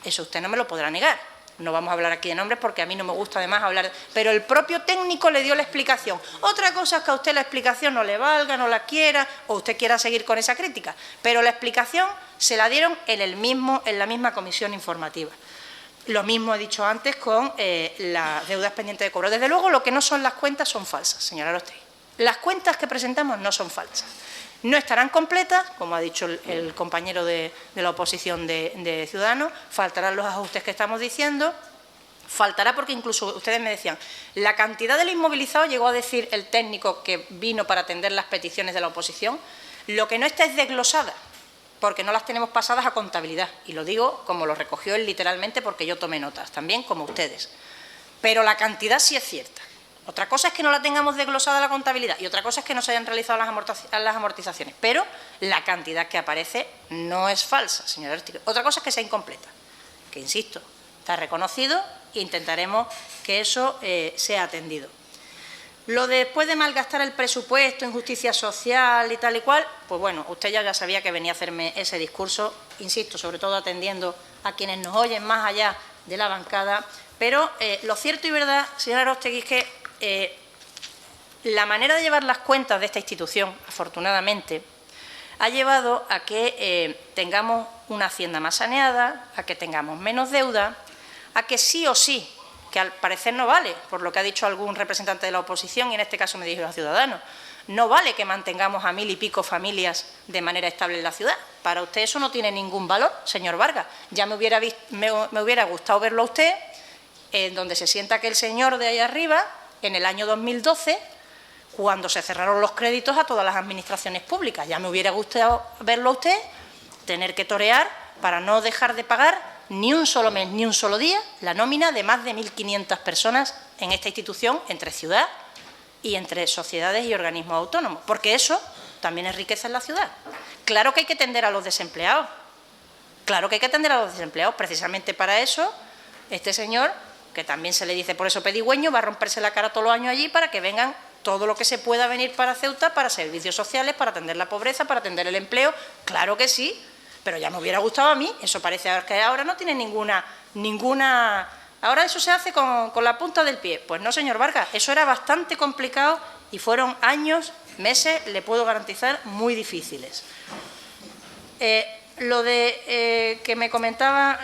eso usted no me lo podrá negar. No vamos a hablar aquí de nombres porque a mí no me gusta además hablar... Pero el propio técnico le dio la explicación. Otra cosa es que a usted la explicación no le valga, no la quiera, o usted quiera seguir con esa crítica. Pero la explicación se la dieron en la misma comisión informativa. Lo mismo he dicho antes con las deudas pendientes de cobro. Desde luego, lo que no son las cuentas son falsas, señora Arostegui. Las cuentas que presentamos no son falsas. No estarán completas, como ha dicho el compañero de la oposición de Ciudadanos, faltarán los ajustes que estamos diciendo, faltará porque incluso ustedes me decían, la cantidad del inmovilizado, llegó a decir el técnico que vino para atender las peticiones de la oposición, lo que no está es desglosada, porque no las tenemos pasadas a contabilidad, y lo digo como lo recogió él literalmente porque yo tomé notas, también como ustedes, pero la cantidad sí es cierta. Otra cosa es que no la tengamos desglosada la contabilidad y otra cosa es que no se hayan realizado las amortizaciones. Pero la cantidad que aparece no es falsa, señora Arostegui. Otra cosa es que sea incompleta, que insisto, está reconocido e intentaremos que eso sea atendido. Lo de después de malgastar el presupuesto en justicia social y tal y cual, pues bueno, usted ya sabía que venía a hacerme ese discurso, insisto, sobre todo atendiendo a quienes nos oyen más allá de la bancada. Pero lo cierto y verdad, señora Arostegui, es que la manera de llevar las cuentas de esta institución, afortunadamente, ha llevado a que tengamos una hacienda más saneada, a que tengamos menos deuda, a que sí o sí, que al parecer no vale, por lo que ha dicho algún representante de la oposición, y en este caso me dirijo a Ciudadanos, no vale que mantengamos a 1000 y pico familias de manera estable en la ciudad. Para usted eso no tiene ningún valor, señor Vargas. Ya me hubiera gustado verlo a usted, donde se sienta aquel señor de ahí arriba, en el año 2012, cuando se cerraron los créditos a todas las administraciones públicas. Ya me hubiera gustado verlo a usted tener que torear para no dejar de pagar ni un solo mes, ni un solo día, la nómina de más de 1.500 personas en esta institución, entre ciudad y entre sociedades y organismos autónomos, porque eso también es riqueza en la ciudad. Claro que hay que atender a los desempleados, claro que hay que atender a los desempleados. Precisamente para eso, este señor, que también se le dice por eso pedigüeño, va a romperse la cara todos los años allí para que vengan todo lo que se pueda venir para Ceuta, para servicios sociales, para atender la pobreza, para atender el empleo. Claro que sí, pero ya me hubiera gustado a mí. Eso parece que ahora no tiene ninguna... Ahora eso se hace con la punta del pie. Pues no, señor Vargas, eso era bastante complicado y fueron años, meses, le puedo garantizar, muy difíciles. Lo de que me comentaba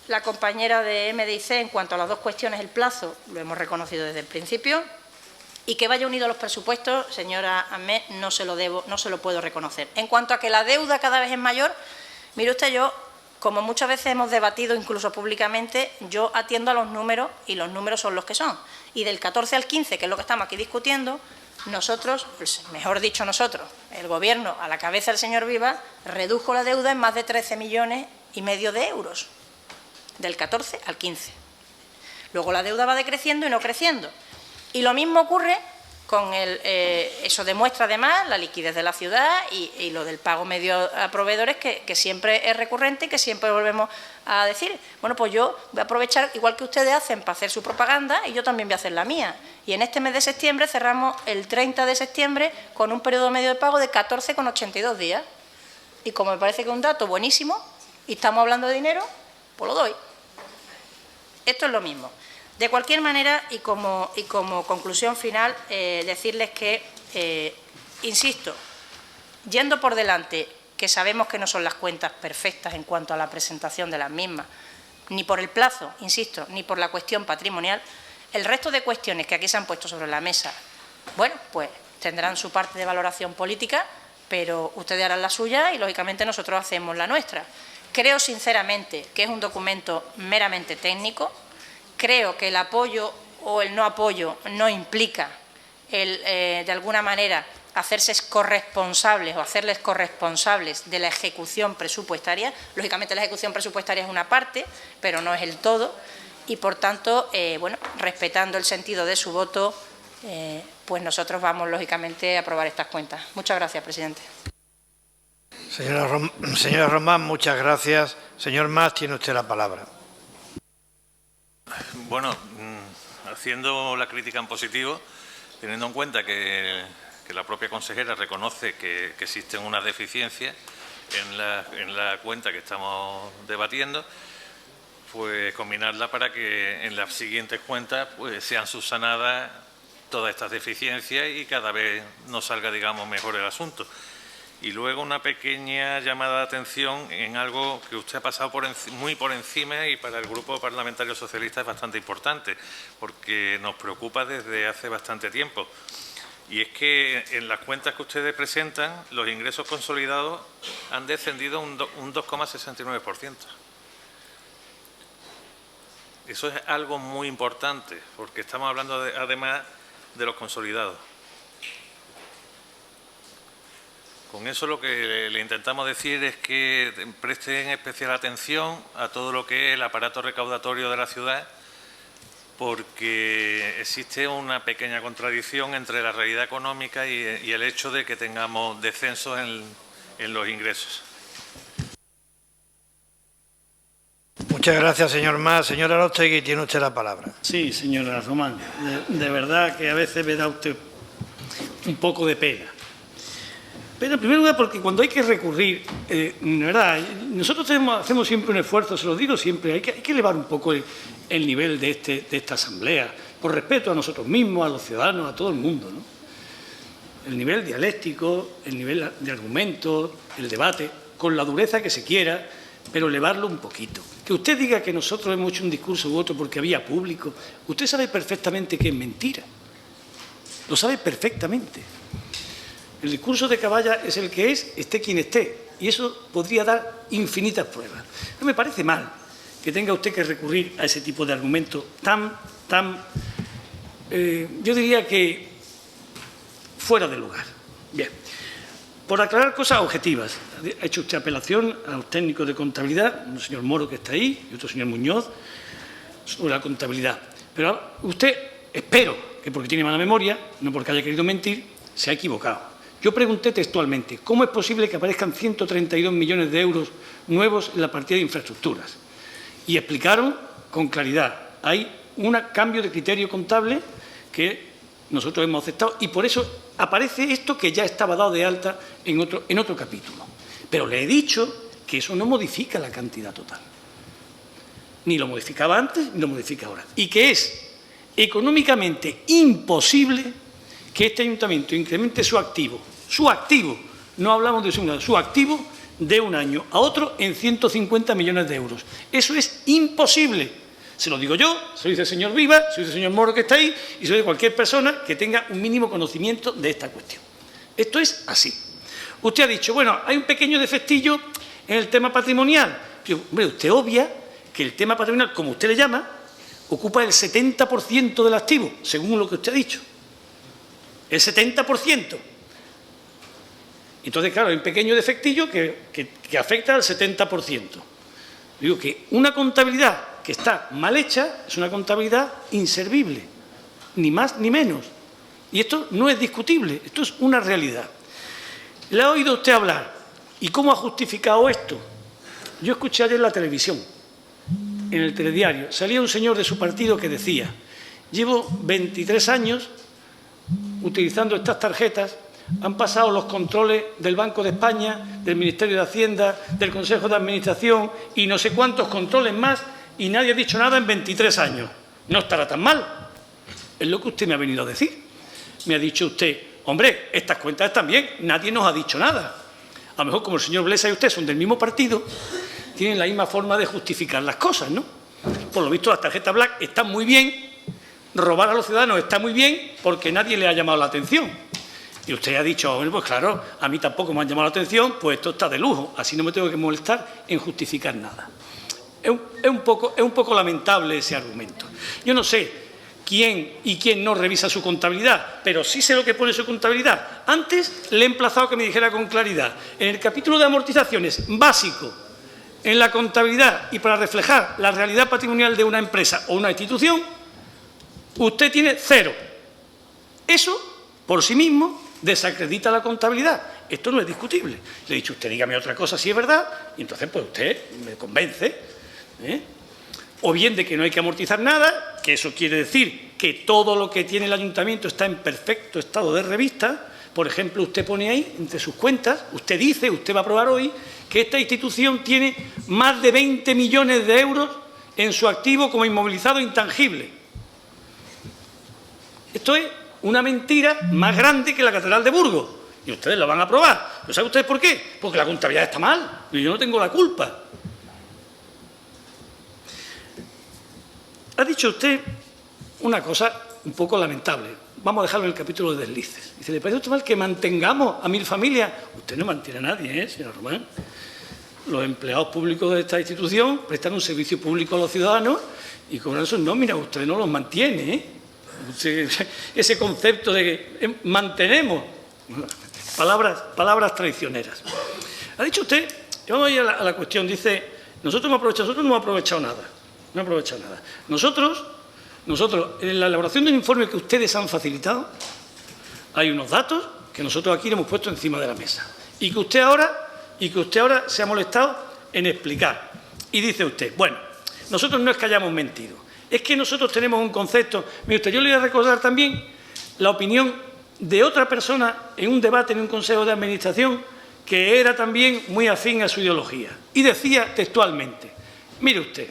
la compañera de MDIC en cuanto a las dos cuestiones, el plazo, lo hemos reconocido desde el principio, y que vaya unido a los presupuestos, señora Ahmed, no se lo puedo reconocer. En cuanto a que la deuda cada vez es mayor, mire usted, yo, como muchas veces hemos debatido incluso públicamente, yo atiendo a los números y los números son los que son. Y del 14 al 15, que es lo que estamos aquí discutiendo, nosotros, mejor dicho nosotros, el Gobierno a la cabeza del señor Viva, redujo la deuda en más de 13,5 millones de euros, del 14 al 15. Luego la deuda va decreciendo y no creciendo. Y lo mismo ocurre con eso demuestra además la liquidez de la ciudad y lo del pago medio a proveedores que siempre es recurrente y que siempre volvemos a decir. Bueno, pues yo voy a aprovechar, igual que ustedes hacen, para hacer su propaganda y yo también voy a hacer la mía. Y en este mes de septiembre cerramos el 30 de septiembre con un periodo medio de pago de 14,82 días. Y como me parece que es un dato buenísimo y estamos hablando de dinero, pues lo doy. Esto es lo mismo. De cualquier manera, y como conclusión final, decirles que, insisto, yendo por delante, que sabemos que no son las cuentas perfectas en cuanto a la presentación de las mismas, ni por el plazo, insisto, ni por la cuestión patrimonial, el resto de cuestiones que aquí se han puesto sobre la mesa, bueno, pues tendrán su parte de valoración política, pero ustedes harán la suya y, lógicamente, nosotros hacemos la nuestra. Creo, sinceramente, que es un documento meramente técnico. Creo que el apoyo o el no apoyo no implica de alguna manera hacerse corresponsables o hacerles corresponsables de la ejecución presupuestaria. Lógicamente, la ejecución presupuestaria es una parte, pero no es el todo. Y, por tanto, bueno, respetando el sentido de su voto, pues nosotros vamos, lógicamente, a aprobar estas cuentas. Muchas gracias, presidente. Señora Román, muchas gracias. Señor Mas, tiene usted la palabra. Bueno, haciendo la crítica en positivo, teniendo en cuenta que la propia consejera reconoce que existen unas deficiencias en la cuenta que estamos debatiendo, pues combinarla para que en las siguientes cuentas pues sean subsanadas todas estas deficiencias y cada vez nos salga, digamos, mejor el asunto. Y luego una pequeña llamada de atención en algo que usted ha pasado muy por encima y para el Grupo Parlamentario Socialista es bastante importante, porque nos preocupa desde hace bastante tiempo. Y es que en las cuentas que ustedes presentan, los ingresos consolidados han descendido un 2,69%. Eso es algo muy importante, porque estamos hablando además de los consolidados. Con eso lo que le intentamos decir es que presten especial atención a todo lo que es el aparato recaudatorio de la ciudad, porque existe una pequeña contradicción entre la realidad económica y el hecho de que tengamos descensos en los ingresos. Muchas gracias, señor Mas. Señora Arostegui, tiene usted la palabra. Sí, señora Román, de verdad que a veces me da usted un poco de pena. Pero en primer lugar, porque cuando hay que recurrir, ¿verdad? Nosotros hacemos siempre un esfuerzo, se lo digo siempre, hay que elevar un poco el nivel de esta asamblea, por respeto a nosotros mismos, a los ciudadanos, a todo el mundo, ¿no? El nivel dialéctico, el nivel de argumentos, el debate, con la dureza que se quiera, pero elevarlo un poquito. Que usted diga que nosotros hemos hecho un discurso u otro porque había público, usted sabe perfectamente que es mentira. Lo sabe perfectamente. El discurso de Caballa es el que es, esté quien esté, y eso podría dar infinitas pruebas. No me parece mal que tenga usted que recurrir a ese tipo de argumentos yo diría que fuera de lugar. Bien, por aclarar cosas objetivas, ha hecho usted apelación a los técnicos de contabilidad, un señor Moro que está ahí y otro señor Muñoz, sobre la contabilidad. Pero usted, espero que porque tiene mala memoria, no porque haya querido mentir, se ha equivocado. Yo pregunté textualmente, ¿cómo es posible que aparezcan 132 millones de euros nuevos en la partida de infraestructuras? Y explicaron con claridad, hay un cambio de criterio contable que nosotros hemos aceptado y por eso aparece esto que ya estaba dado de alta en otro capítulo. Pero le he dicho que eso no modifica la cantidad total. Ni lo modificaba antes, ni lo modifica ahora. Y que es económicamente imposible que este ayuntamiento incremente su activo, no hablamos de su activo de un año a otro en 150 millones de euros. Eso es imposible. Se lo digo yo, se lo dice el señor Viva, se lo dice el señor Moro que está ahí y se lo dice cualquier persona que tenga un mínimo conocimiento de esta cuestión. Esto es así. Usted ha dicho, bueno, hay un pequeño defectillo en el tema patrimonial. Pero, hombre, usted obvia que el tema patrimonial, como usted le llama, ocupa el 70% del activo, según lo que usted ha dicho. El 70%. Entonces, claro, hay un pequeño defectillo que afecta al 70%. Digo que una contabilidad que está mal hecha es una contabilidad inservible, ni más ni menos. Y esto no es discutible, esto es una realidad. ¿Le ha oído usted hablar? ¿Y cómo ha justificado esto? Yo escuché ayer en la televisión, en el telediario, salía un señor de su partido que decía, llevo 23 años utilizando estas tarjetas, han pasado los controles del Banco de España, del Ministerio de Hacienda, del Consejo de Administración y no sé cuántos controles más y nadie ha dicho nada en 23 años. No estará tan mal. Es lo que usted me ha venido a decir. Me ha dicho usted, hombre, estas cuentas están bien, nadie nos ha dicho nada. A lo mejor como el señor Blesa y usted son del mismo partido, tienen la misma forma de justificar las cosas, ¿no? Por lo visto, las tarjetas black están muy bien, robar a los ciudadanos está muy bien porque nadie le ha llamado la atención. Y usted ha dicho, bueno, pues claro, a mí tampoco me han llamado la atención, pues esto está de lujo, así no me tengo que molestar en justificar nada. Es un poco lamentable ese argumento. Yo no sé quién y quién no revisa su contabilidad, pero sí sé lo que pone su contabilidad. Antes le he emplazado a que me dijera con claridad, en el capítulo de amortizaciones básico, en la contabilidad y para reflejar la realidad patrimonial de una empresa o una institución, usted tiene 0. Eso, por sí mismo, desacredita la contabilidad. Esto no es discutible. Le he dicho, usted dígame otra cosa si es verdad, y entonces pues usted me convence, o bien de que no hay que amortizar nada, que eso quiere decir que todo lo que tiene el ayuntamiento está en perfecto estado de revista. Por ejemplo, usted pone ahí, entre sus cuentas, usted dice, usted va a aprobar hoy, que esta institución tiene más de 20 millones de euros en su activo como inmovilizado intangible. Esto es una mentira más grande que la Catedral de Burgos. Y ustedes lo van a aprobar. ¿Pero saben ustedes por qué? Porque la contabilidad está mal y yo no tengo la culpa. Ha dicho usted una cosa un poco lamentable. Vamos a dejarlo en el capítulo de deslices. Dice, ¿le parece a usted mal que mantengamos a 1000 familias? Usted no mantiene a nadie, señor Román. Los empleados públicos de esta institución prestan un servicio público a los ciudadanos y cobran sus nóminas. Usted no los mantiene, Ese concepto de que mantenemos, palabras traicioneras. Ha dicho usted, yo voy a la cuestión, dice, nosotros no hemos aprovechado nada. No hemos aprovechado nada. Nosotros, en la elaboración del informe que ustedes han facilitado, hay unos datos que nosotros aquí le hemos puesto encima de la mesa y que usted ahora se ha molestado en explicar. Y dice usted, bueno, nosotros no es que hayamos mentido, es que nosotros tenemos un concepto. Mire usted, yo le voy a recordar también la opinión de otra persona en un debate en un consejo de administración que era también muy afín a su ideología. Y decía textualmente, mire usted,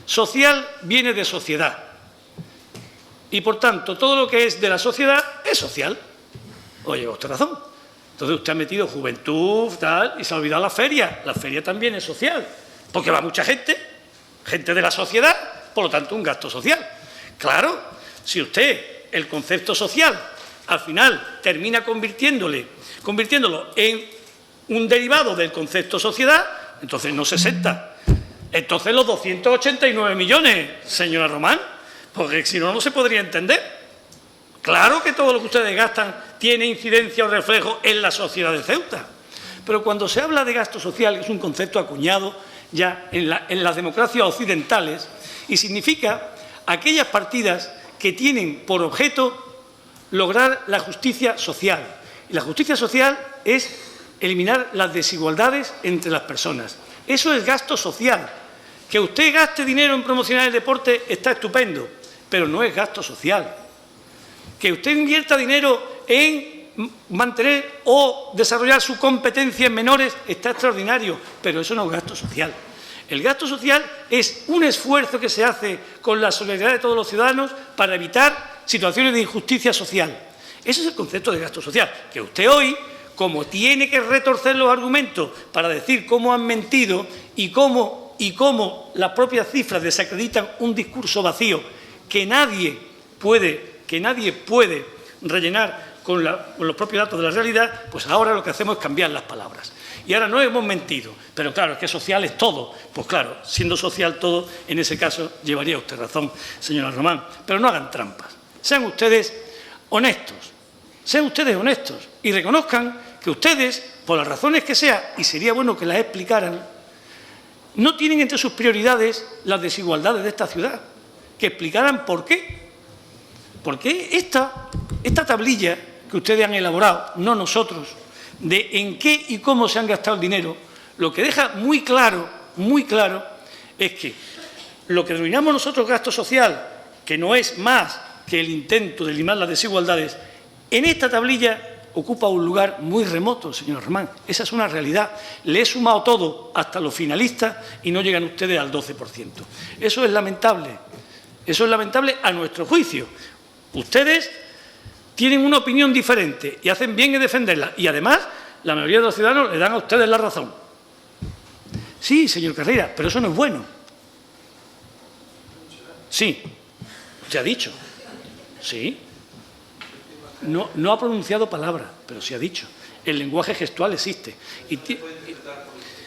social viene de sociedad y por tanto todo lo que es de la sociedad es social. Oye, usted razón. Entonces usted ha metido juventud, tal, y se ha olvidado la feria. La feria también es social, porque va mucha gente de la sociedad, por lo tanto un gasto social. Claro, si usted el concepto social al final termina convirtiéndolo en un derivado del concepto sociedad, entonces no 60, entonces los 289 millones, señora Román, porque si no, no se podría entender. Claro que todo lo que ustedes gastan tiene incidencia o reflejo en la sociedad de Ceuta, pero cuando se habla de gasto social, que es un concepto acuñado ya en las democracias occidentales, y significa aquellas partidas que tienen por objeto lograr la justicia social. Y la justicia social es eliminar las desigualdades entre las personas. Eso es gasto social. Que usted gaste dinero en promocionar el deporte está estupendo, pero no es gasto social. Que usted invierta dinero en mantener o desarrollar su competencia en menores está extraordinario, pero eso no es gasto social. El gasto social es un esfuerzo que se hace con la solidaridad de todos los ciudadanos para evitar situaciones de injusticia social. Ese es el concepto de gasto social, que usted hoy, como tiene que retorcer los argumentos para decir cómo han mentido y cómo las propias cifras desacreditan un discurso vacío que nadie puede rellenar con los propios datos de la realidad, pues ahora lo que hacemos es cambiar las palabras. Y ahora no hemos mentido, pero claro, es que social es todo. Pues claro, siendo social todo, en ese caso llevaría usted razón, señora Román. Pero no hagan trampas. Sean ustedes honestos y reconozcan que ustedes, por las razones que sea, y sería bueno que las explicaran, no tienen entre sus prioridades las desigualdades de esta ciudad, que explicaran por qué. Porque esta tablilla que ustedes han elaborado, no nosotros, de en qué y cómo se han gastado el dinero, lo que deja muy claro, es que lo que denominamos nosotros gasto social, que no es más que el intento de eliminar las desigualdades, en esta tablilla ocupa un lugar muy remoto, señor Román. Esa es una realidad. Le he sumado todo, hasta los finalistas, y no llegan ustedes al 12%. Eso es lamentable. Eso es lamentable a nuestro juicio. Ustedes tienen una opinión diferente y hacen bien en defenderla. Y además, la mayoría de los ciudadanos le dan a ustedes la razón. Sí, señor Carrera, pero eso no es bueno. Sí, se ha dicho. Sí. No ha pronunciado palabra, pero sí ha dicho. El lenguaje gestual existe.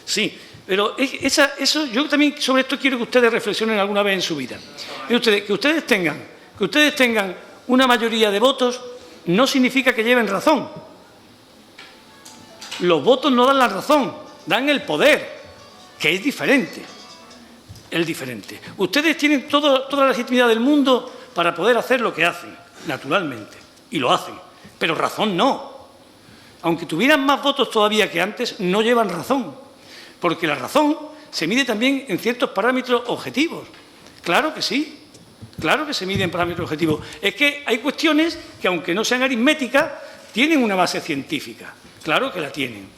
Sí, pero eso yo también sobre esto quiero que ustedes reflexionen alguna vez en su vida. Que ustedes tengan una mayoría de votos no significa que lleven razón. Los votos no dan la razón, dan el poder, que es diferente. Es diferente. Ustedes tienen toda la legitimidad del mundo para poder hacer lo que hacen, naturalmente, y lo hacen, pero razón no. Aunque tuvieran más votos todavía que antes, no llevan razón, porque la razón se mide también en ciertos parámetros objetivos. Claro que sí, claro que se mide en parámetros objetivos. Es que hay cuestiones que, aunque no sean aritméticas, tienen una base científica. Claro que la tienen.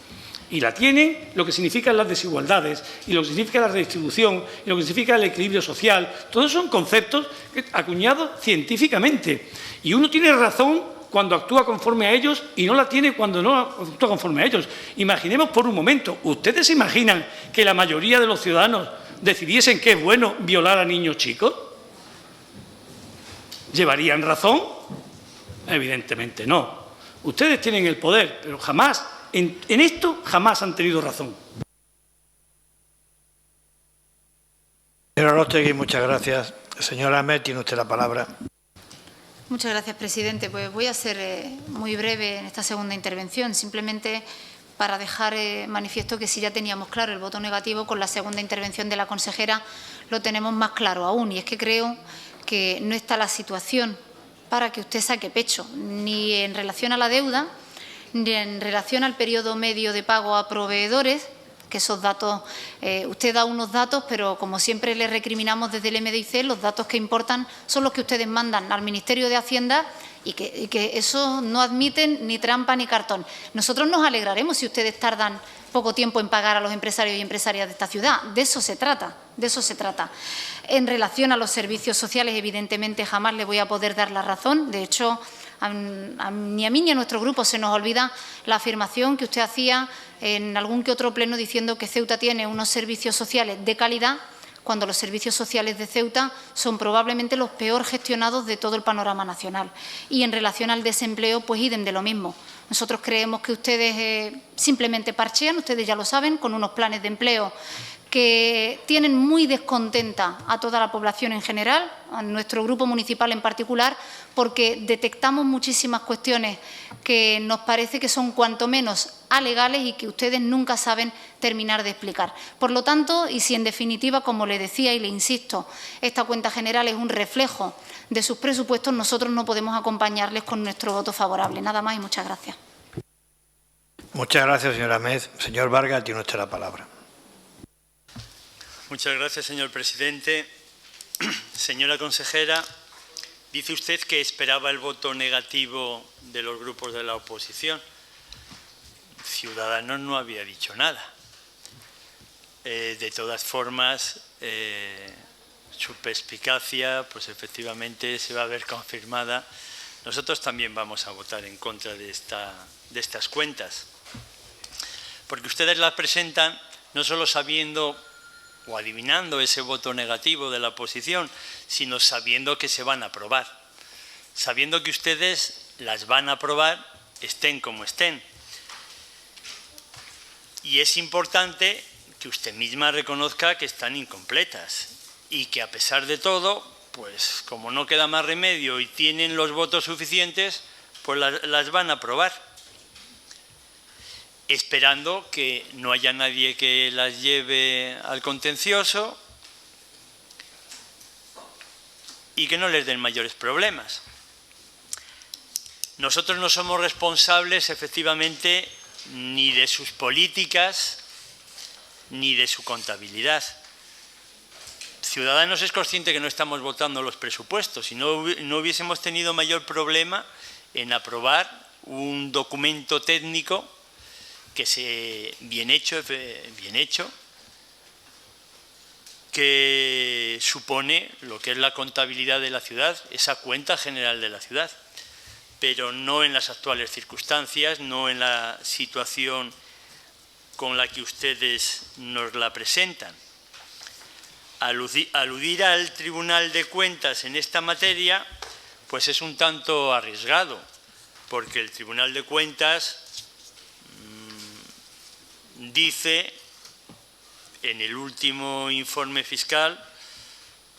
Y la tienen lo que significan las desigualdades, y lo que significa la redistribución, y lo que significa el equilibrio social. Todos son conceptos acuñados científicamente. Y uno tiene razón cuando actúa conforme a ellos y no la tiene cuando no actúa conforme a ellos. Imaginemos por un momento, ¿ustedes se imaginan que la mayoría de los ciudadanos decidiesen que es bueno violar a niños chicos? ¿Llevarían razón? Evidentemente no. Ustedes tienen el poder, pero jamás, en esto jamás han tenido razón. Señor Aróstegui, muchas gracias. Señora Ahmed, tiene usted la palabra. Muchas gracias, presidente. Pues voy a ser muy breve en esta segunda intervención, simplemente para dejar manifiesto que si ya teníamos claro el voto negativo, con la segunda intervención de la consejera lo tenemos más claro aún. Y es que creo que no está la situación para que usted saque pecho, ni en relación a la deuda, ni en relación al periodo medio de pago a proveedores, que esos datos, usted da unos datos, pero como siempre le recriminamos desde el MDIC, los datos que importan son los que ustedes mandan al Ministerio de Hacienda y que eso no admiten ni trampa ni cartón. Nosotros nos alegraremos si ustedes tardan poco tiempo en pagar a los empresarios y empresarias de esta ciudad. De eso se trata, de eso se trata. En relación a los servicios sociales, evidentemente jamás le voy a poder dar la razón. De hecho, ni a mí ni a nuestro grupo se nos olvida la afirmación que usted hacía en algún que otro pleno diciendo que Ceuta tiene unos servicios sociales de calidad, cuando los servicios sociales de Ceuta son probablemente los peor gestionados de todo el panorama nacional. Y en relación al desempleo, pues idem de lo mismo. Nosotros creemos que ustedes simplemente parchean, ustedes ya lo saben, con unos planes de empleo que tienen muy descontenta a toda la población en general, a nuestro grupo municipal en particular, porque detectamos muchísimas cuestiones que nos parece que son cuanto menos alegales y que ustedes nunca saben terminar de explicar. Por lo tanto, y si en definitiva, como le decía y le insisto, esta cuenta general es un reflejo de sus presupuestos, nosotros no podemos acompañarles con nuestro voto favorable. Nada más y muchas gracias. Muchas gracias, señora Ahmed. Señor Vargas, tiene usted la palabra. Muchas gracias, señor presidente. Señora consejera, dice usted que esperaba el voto negativo de los grupos de la oposición. Ciudadanos no había dicho nada. De todas formas, su perspicacia, pues efectivamente se va a ver confirmada. Nosotros también vamos a votar en contra de estas cuentas, porque ustedes las presentan no solo sabiendo o adivinando ese voto negativo de la oposición, sino sabiendo que se van a aprobar, sabiendo que ustedes las van a aprobar, estén como estén. Y es importante que usted misma reconozca que están incompletas y que a pesar de todo, pues como no queda más remedio y tienen los votos suficientes, pues las van a aprobar, esperando que no haya nadie que las lleve al contencioso y que no les den mayores problemas. Nosotros no somos responsables, efectivamente, ni de sus políticas ni de su contabilidad. Ciudadanos es consciente que no estamos votando los presupuestos y no hubiésemos tenido mayor problema en aprobar un documento técnico que bien hecho, que supone lo que es la contabilidad de la ciudad, esa cuenta general de la ciudad, pero no en las actuales circunstancias, no en la situación con la que ustedes nos la presentan. Aludir al Tribunal de Cuentas en esta materia, pues es un tanto arriesgado, porque el Tribunal de Cuentas dice en el último informe fiscal,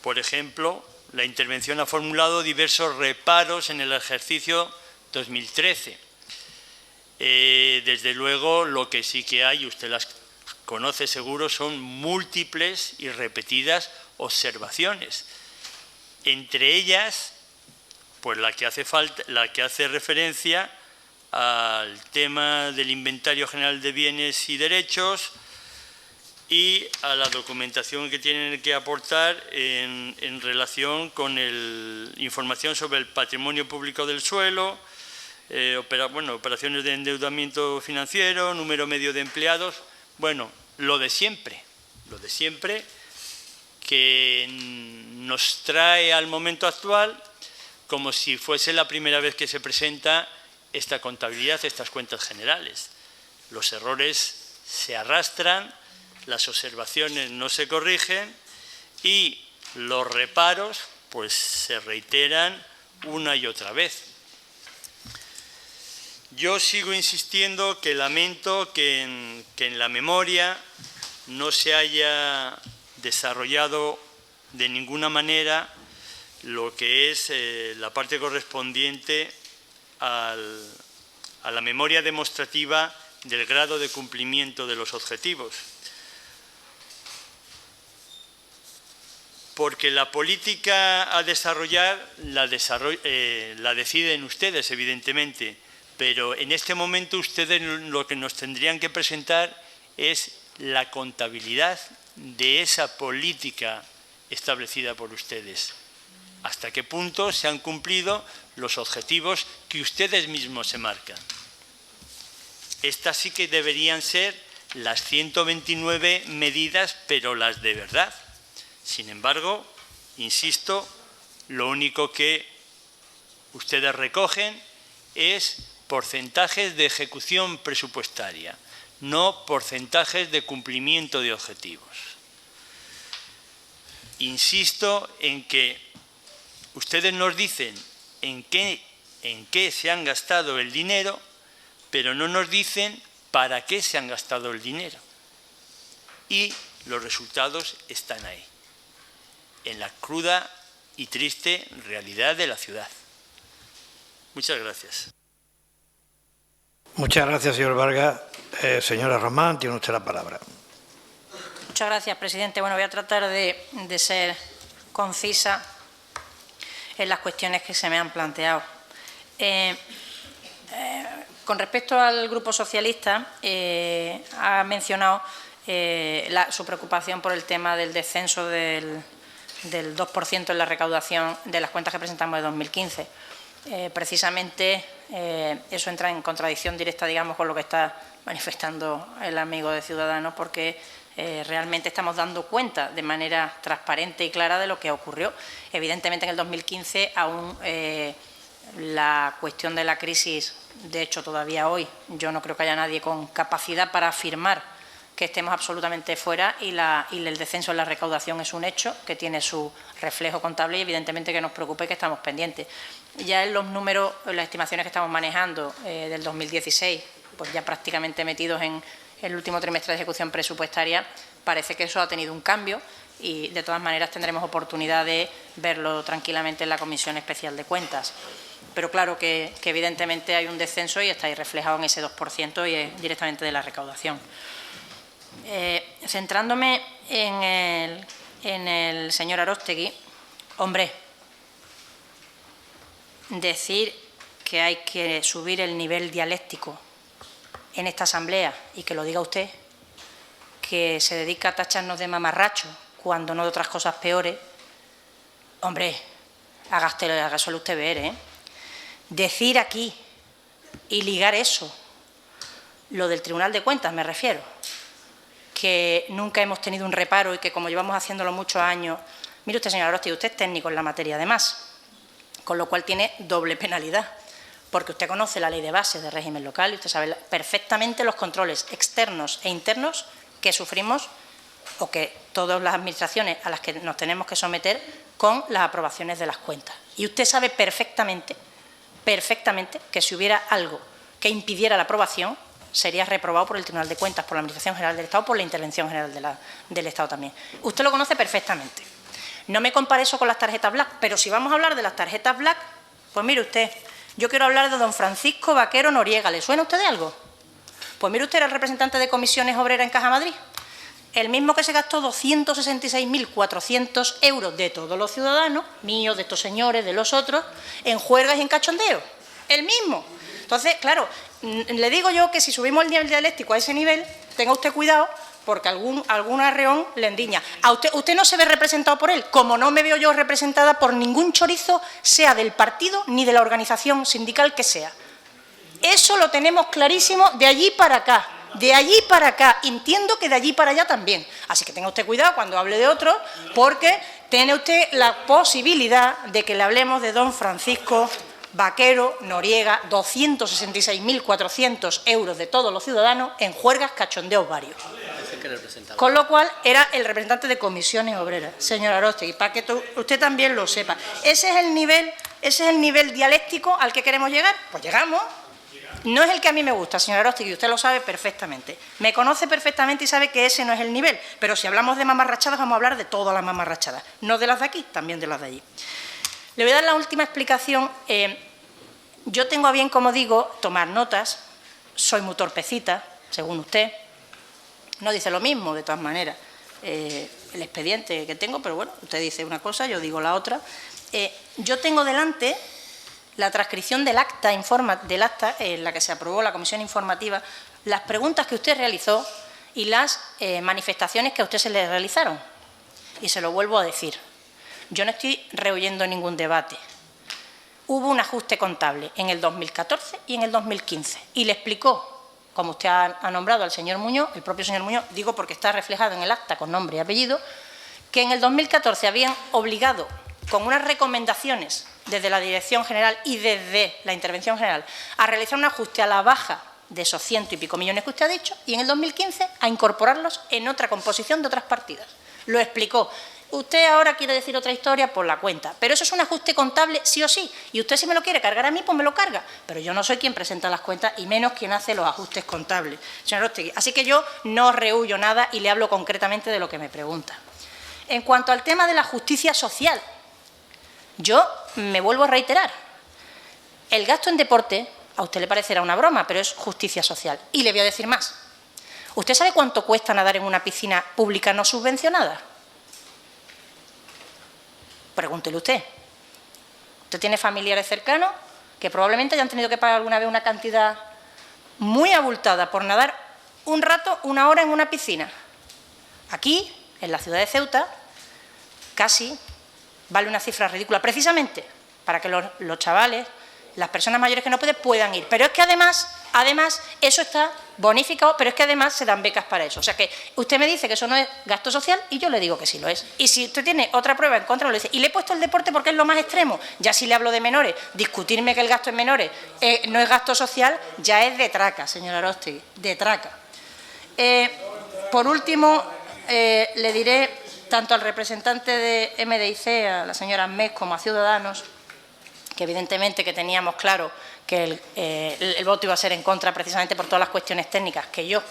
por ejemplo, la intervención ha formulado diversos reparos en el ejercicio 2013. Desde luego, lo que sí que hay, usted las conoce seguro, son múltiples y repetidas observaciones. Entre ellas, pues la que hace referencia al tema del Inventario General de Bienes y Derechos y a la documentación que tienen que aportar en relación con información sobre el patrimonio público del suelo, operaciones de endeudamiento financiero, número medio de empleados, bueno, lo de siempre que nos trae al momento actual como si fuese la primera vez que se presenta esta contabilidad, estas cuentas generales. Los errores se arrastran, las observaciones no se corrigen y los reparos pues se reiteran una y otra vez. Yo sigo insistiendo que lamento que en la memoria no se haya desarrollado de ninguna manera lo que es la parte correspondiente a la memoria demostrativa del grado de cumplimiento de los objetivos. Porque la política a desarrollar la deciden ustedes, evidentemente, pero en este momento ustedes lo que nos tendrían que presentar es la contabilidad de esa política establecida por ustedes. ¿Hasta qué punto se han cumplido los objetivos que ustedes mismos se marcan? Estas sí que deberían ser las 129 medidas, pero las de verdad. Sin embargo, insisto, lo único que ustedes recogen es porcentajes de ejecución presupuestaria, no porcentajes de cumplimiento de objetivos. Insisto en que ustedes nos dicen en qué se han gastado el dinero, pero no nos dicen para qué se han gastado el dinero. Y los resultados están ahí, en la cruda y triste realidad de la ciudad. Muchas gracias. Muchas gracias, señor Vargas. Señora Román, tiene usted la palabra. Muchas gracias, presidente. Bueno, voy a tratar de ser concisa en las cuestiones que se me han planteado. Con respecto al Grupo Socialista, ha mencionado su preocupación por el tema del descenso del 2% en la recaudación de las cuentas que presentamos de 2015. Precisamente eso entra en contradicción directa, digamos, con lo que está manifestando el amigo de Ciudadanos, porque realmente estamos dando cuenta de manera transparente y clara de lo que ocurrió. Evidentemente, en el 2015 aún la cuestión de la crisis, de hecho todavía hoy, yo no creo que haya nadie con capacidad para afirmar que estemos absolutamente fuera, y el descenso en la recaudación es un hecho que tiene su reflejo contable y evidentemente que nos preocupa y que estamos pendientes. Ya en los números, en las estimaciones que estamos manejando del 2016, pues ya prácticamente metidos en el último trimestre de ejecución presupuestaria, parece que eso ha tenido un cambio y de todas maneras tendremos oportunidad de verlo tranquilamente en la Comisión Especial de Cuentas. Pero claro que evidentemente hay un descenso y está ahí reflejado en ese 2% y es directamente de la recaudación. Centrándome en el señor Aróstegui, hombre, decir que hay que subir el nivel dialéctico en esta asamblea y que lo diga usted, que se dedica a tacharnos de mamarracho cuando no de otras cosas peores, hombre, hágaselo usted ver, ¿eh? Decir aquí y ligar eso, lo del Tribunal de Cuentas me refiero, que nunca hemos tenido un reparo y que como llevamos haciéndolo muchos años, mire usted, señor Aróstegui, usted es técnico en la materia además, con lo cual tiene doble penalidad, porque usted conoce la ley de base de régimen local y usted sabe perfectamente los controles externos e internos que sufrimos o que todas las administraciones a las que nos tenemos que someter con las aprobaciones de las cuentas. Y usted sabe perfectamente que si hubiera algo que impidiera la aprobación, sería reprobado por el Tribunal de Cuentas, por la Administración General del Estado, por la Intervención General del Estado también. Usted lo conoce perfectamente. No me compare eso con las tarjetas Black, pero si vamos a hablar de las tarjetas Black, pues mire usted, yo quiero hablar de don Francisco Vaquero Noriega. ¿Le suena a usted de algo? Pues mire usted, era el representante de Comisiones Obreras en Caja Madrid, el mismo que se gastó 266.400 euros de todos los ciudadanos, míos, de estos señores, de los otros, en juergas y en cachondeo. El mismo. Entonces, claro, le digo yo que si subimos el nivel dialéctico a ese nivel, tenga usted cuidado, porque algún arreón le endiña. Usted no se ve representado por él, como no me veo yo representada por ningún chorizo, sea del partido ni de la organización sindical que sea. Eso lo tenemos clarísimo de allí para acá. De allí para acá, entiendo que de allí para allá también. Así que tenga usted cuidado cuando hable de otro, porque tiene usted la posibilidad de que le hablemos de don Francisco Vaquero Noriega, 266.400 euros de todos los ciudadanos en juergas, cachondeos varios. Con lo cual, era el representante de Comisiones Obreras, señor Aróstegui, para que usted también lo sepa. ¿Ese es el nivel dialéctico al que queremos llegar? Pues llegamos. No es el que a mí me gusta, señor Aróstegui, usted lo sabe perfectamente. Me conoce perfectamente y sabe que ese no es el nivel. Pero si hablamos de mamarrachadas, vamos a hablar de todas las mamarrachadas. No de las de aquí, también de las de allí. Le voy a dar la última explicación. Yo tengo a bien, como digo, tomar notas. Soy muy torpecita, según usted. No dice lo mismo, de todas maneras, el expediente que tengo, pero bueno, usted dice una cosa, yo digo la otra. Yo tengo delante la transcripción del acta en la que se aprobó la comisión informativa, las preguntas que usted realizó y las manifestaciones que a usted se le realizaron. Y se lo vuelvo a decir, yo no estoy rehuyendo ningún debate. Hubo un ajuste contable en el 2014 y en el 2015 y le explicó, como usted ha nombrado al señor Muñoz, el propio señor Muñoz, digo porque está reflejado en el acta con nombre y apellido, que en el 2014 habían obligado con unas recomendaciones desde la Dirección General y desde la Intervención General a realizar un ajuste a la baja de esos 100 y pico millones que usted ha dicho y en el 2015 a incorporarlos en otra composición de otras partidas. Lo explicó. Usted ahora quiere decir otra historia por la cuenta, pero eso es un ajuste contable sí o sí, y usted si me lo quiere cargar a mí, pues me lo carga, pero yo no soy quien presenta las cuentas y menos quien hace los ajustes contables, señor Aróstegui. Así que yo no rehuyo nada y le hablo concretamente de lo que me pregunta. En cuanto al tema de la justicia social, yo me vuelvo a reiterar, el gasto en deporte a usted le parecerá una broma, pero es justicia social. Y le voy a decir más. ¿Usted sabe cuánto cuesta nadar en una piscina pública no subvencionada? Pregúntele usted. Usted tiene familiares cercanos que probablemente hayan tenido que pagar alguna vez una cantidad muy abultada por nadar un rato, una hora en una piscina. Aquí, en la ciudad de Ceuta, casi vale una cifra ridícula, precisamente para que los chavales, las personas mayores que no puedan ir. Pero es que además, eso está bonificado, pero es que además se dan becas para eso. O sea que usted me dice que eso no es gasto social y yo le digo que sí lo es. Y si usted tiene otra prueba en contra, lo dice. Y le he puesto el deporte porque es lo más extremo. Ya si le hablo de menores, discutirme que el gasto en menores no es gasto social, ya es de traca, señora Aróstegui, de traca. Por último, le diré tanto al representante de MDIC, a la señora Amés, como a Ciudadanos, que evidentemente que teníamos claro que el voto iba a ser en contra precisamente por todas las cuestiones técnicas que yo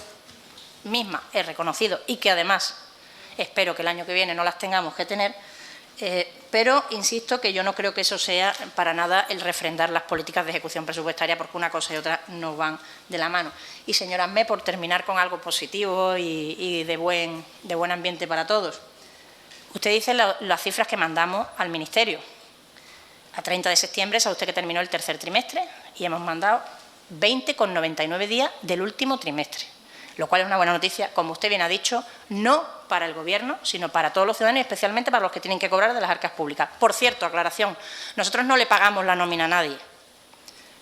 misma he reconocido y que además espero que el año que viene no las tengamos que tener, pero insisto que yo no creo que eso sea para nada el refrendar las políticas de ejecución presupuestaria, porque una cosa y otra no van de la mano. Y señora Amé, por terminar con algo positivo y de buen ambiente para todos, usted dice las cifras que mandamos al Ministerio. A 30 de septiembre sabe usted que terminó el tercer trimestre y hemos mandado 20,99 días del último trimestre, lo cual es una buena noticia, como usted bien ha dicho, no para el Gobierno, sino para todos los ciudadanos y especialmente para los que tienen que cobrar de las arcas públicas. Por cierto, aclaración, nosotros no le pagamos la nómina a nadie,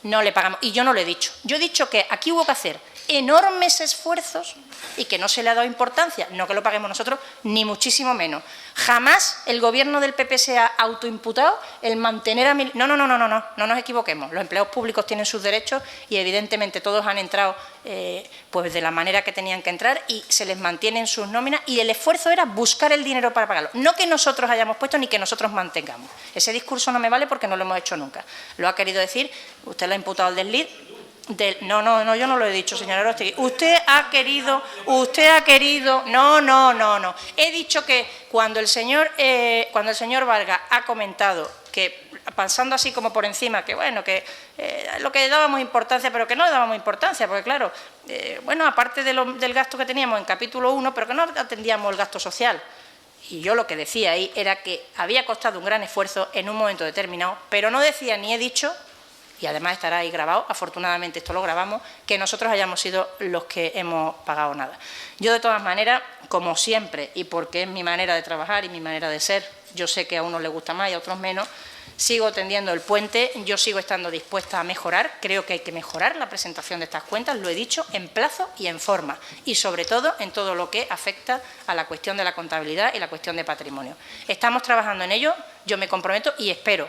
no le pagamos, y yo no lo he dicho. Yo he dicho que aquí hubo que hacer enormes esfuerzos y que no se le ha dado importancia, no que lo paguemos nosotros, ni muchísimo menos. Jamás el Gobierno del PP se ha autoimputado el mantener a... No nos equivoquemos. Los empleados públicos tienen sus derechos y evidentemente todos han entrado pues de la manera que tenían que entrar y se les mantienen sus nóminas y el esfuerzo era buscar el dinero para pagarlo. No que nosotros hayamos puesto ni que nosotros mantengamos. Ese discurso no me vale porque no lo hemos hecho nunca. Lo ha querido decir, usted lo ha imputado al desliz. No, yo no lo he dicho, señora Arostegui. Usted ha querido, no. He dicho que cuando el señor Vargas ha comentado que, pasando así como por encima, que bueno, que lo que dábamos importancia, pero que no le dábamos importancia, porque claro, bueno, aparte del gasto que teníamos en capítulo 1, pero que no atendíamos el gasto social. Y yo lo que decía ahí era que había costado un gran esfuerzo en un momento determinado, pero no decía ni he dicho, y además estará ahí grabado, afortunadamente esto lo grabamos, que nosotros hayamos sido los que hemos pagado nada. Yo de todas maneras, como siempre, y porque es mi manera de trabajar y mi manera de ser, yo sé que a unos les gusta más y a otros menos, sigo tendiendo el puente, yo sigo estando dispuesta a mejorar, creo que hay que mejorar la presentación de estas cuentas, lo he dicho, en plazo y en forma, y sobre todo en todo lo que afecta a la cuestión de la contabilidad y la cuestión de patrimonio. Estamos trabajando en ello, yo me comprometo y espero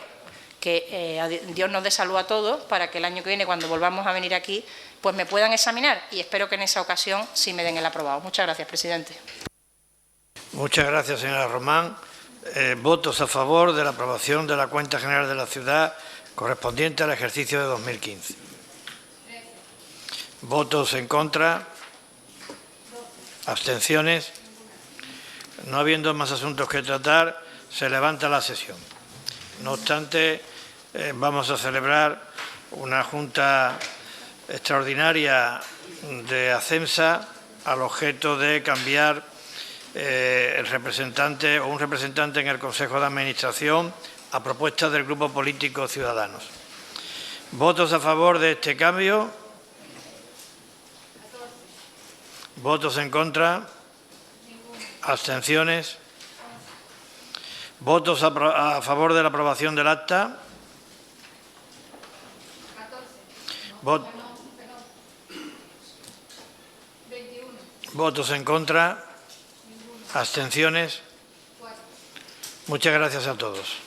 que Dios nos dé salud a todos para que el año que viene, cuando volvamos a venir aquí, pues me puedan examinar y espero que en esa ocasión sí me den el aprobado. Muchas gracias, presidente. Muchas gracias, señora Román. Votos a favor de la aprobación de la Cuenta General de la Ciudad correspondiente al ejercicio de 2015. Votos en contra. Abstenciones. No habiendo más asuntos que tratar, se levanta la sesión. No obstante, vamos a celebrar una junta extraordinaria de ACEMSA al objeto de cambiar el representante o un representante en el Consejo de Administración a propuesta del Grupo Político Ciudadanos. ¿Votos a favor de este cambio? ¿Votos en contra? ¿Abstenciones? ¿Votos a favor de la aprobación del acta? ¿Votos en contra? ¿Abstenciones? Muchas gracias a todos.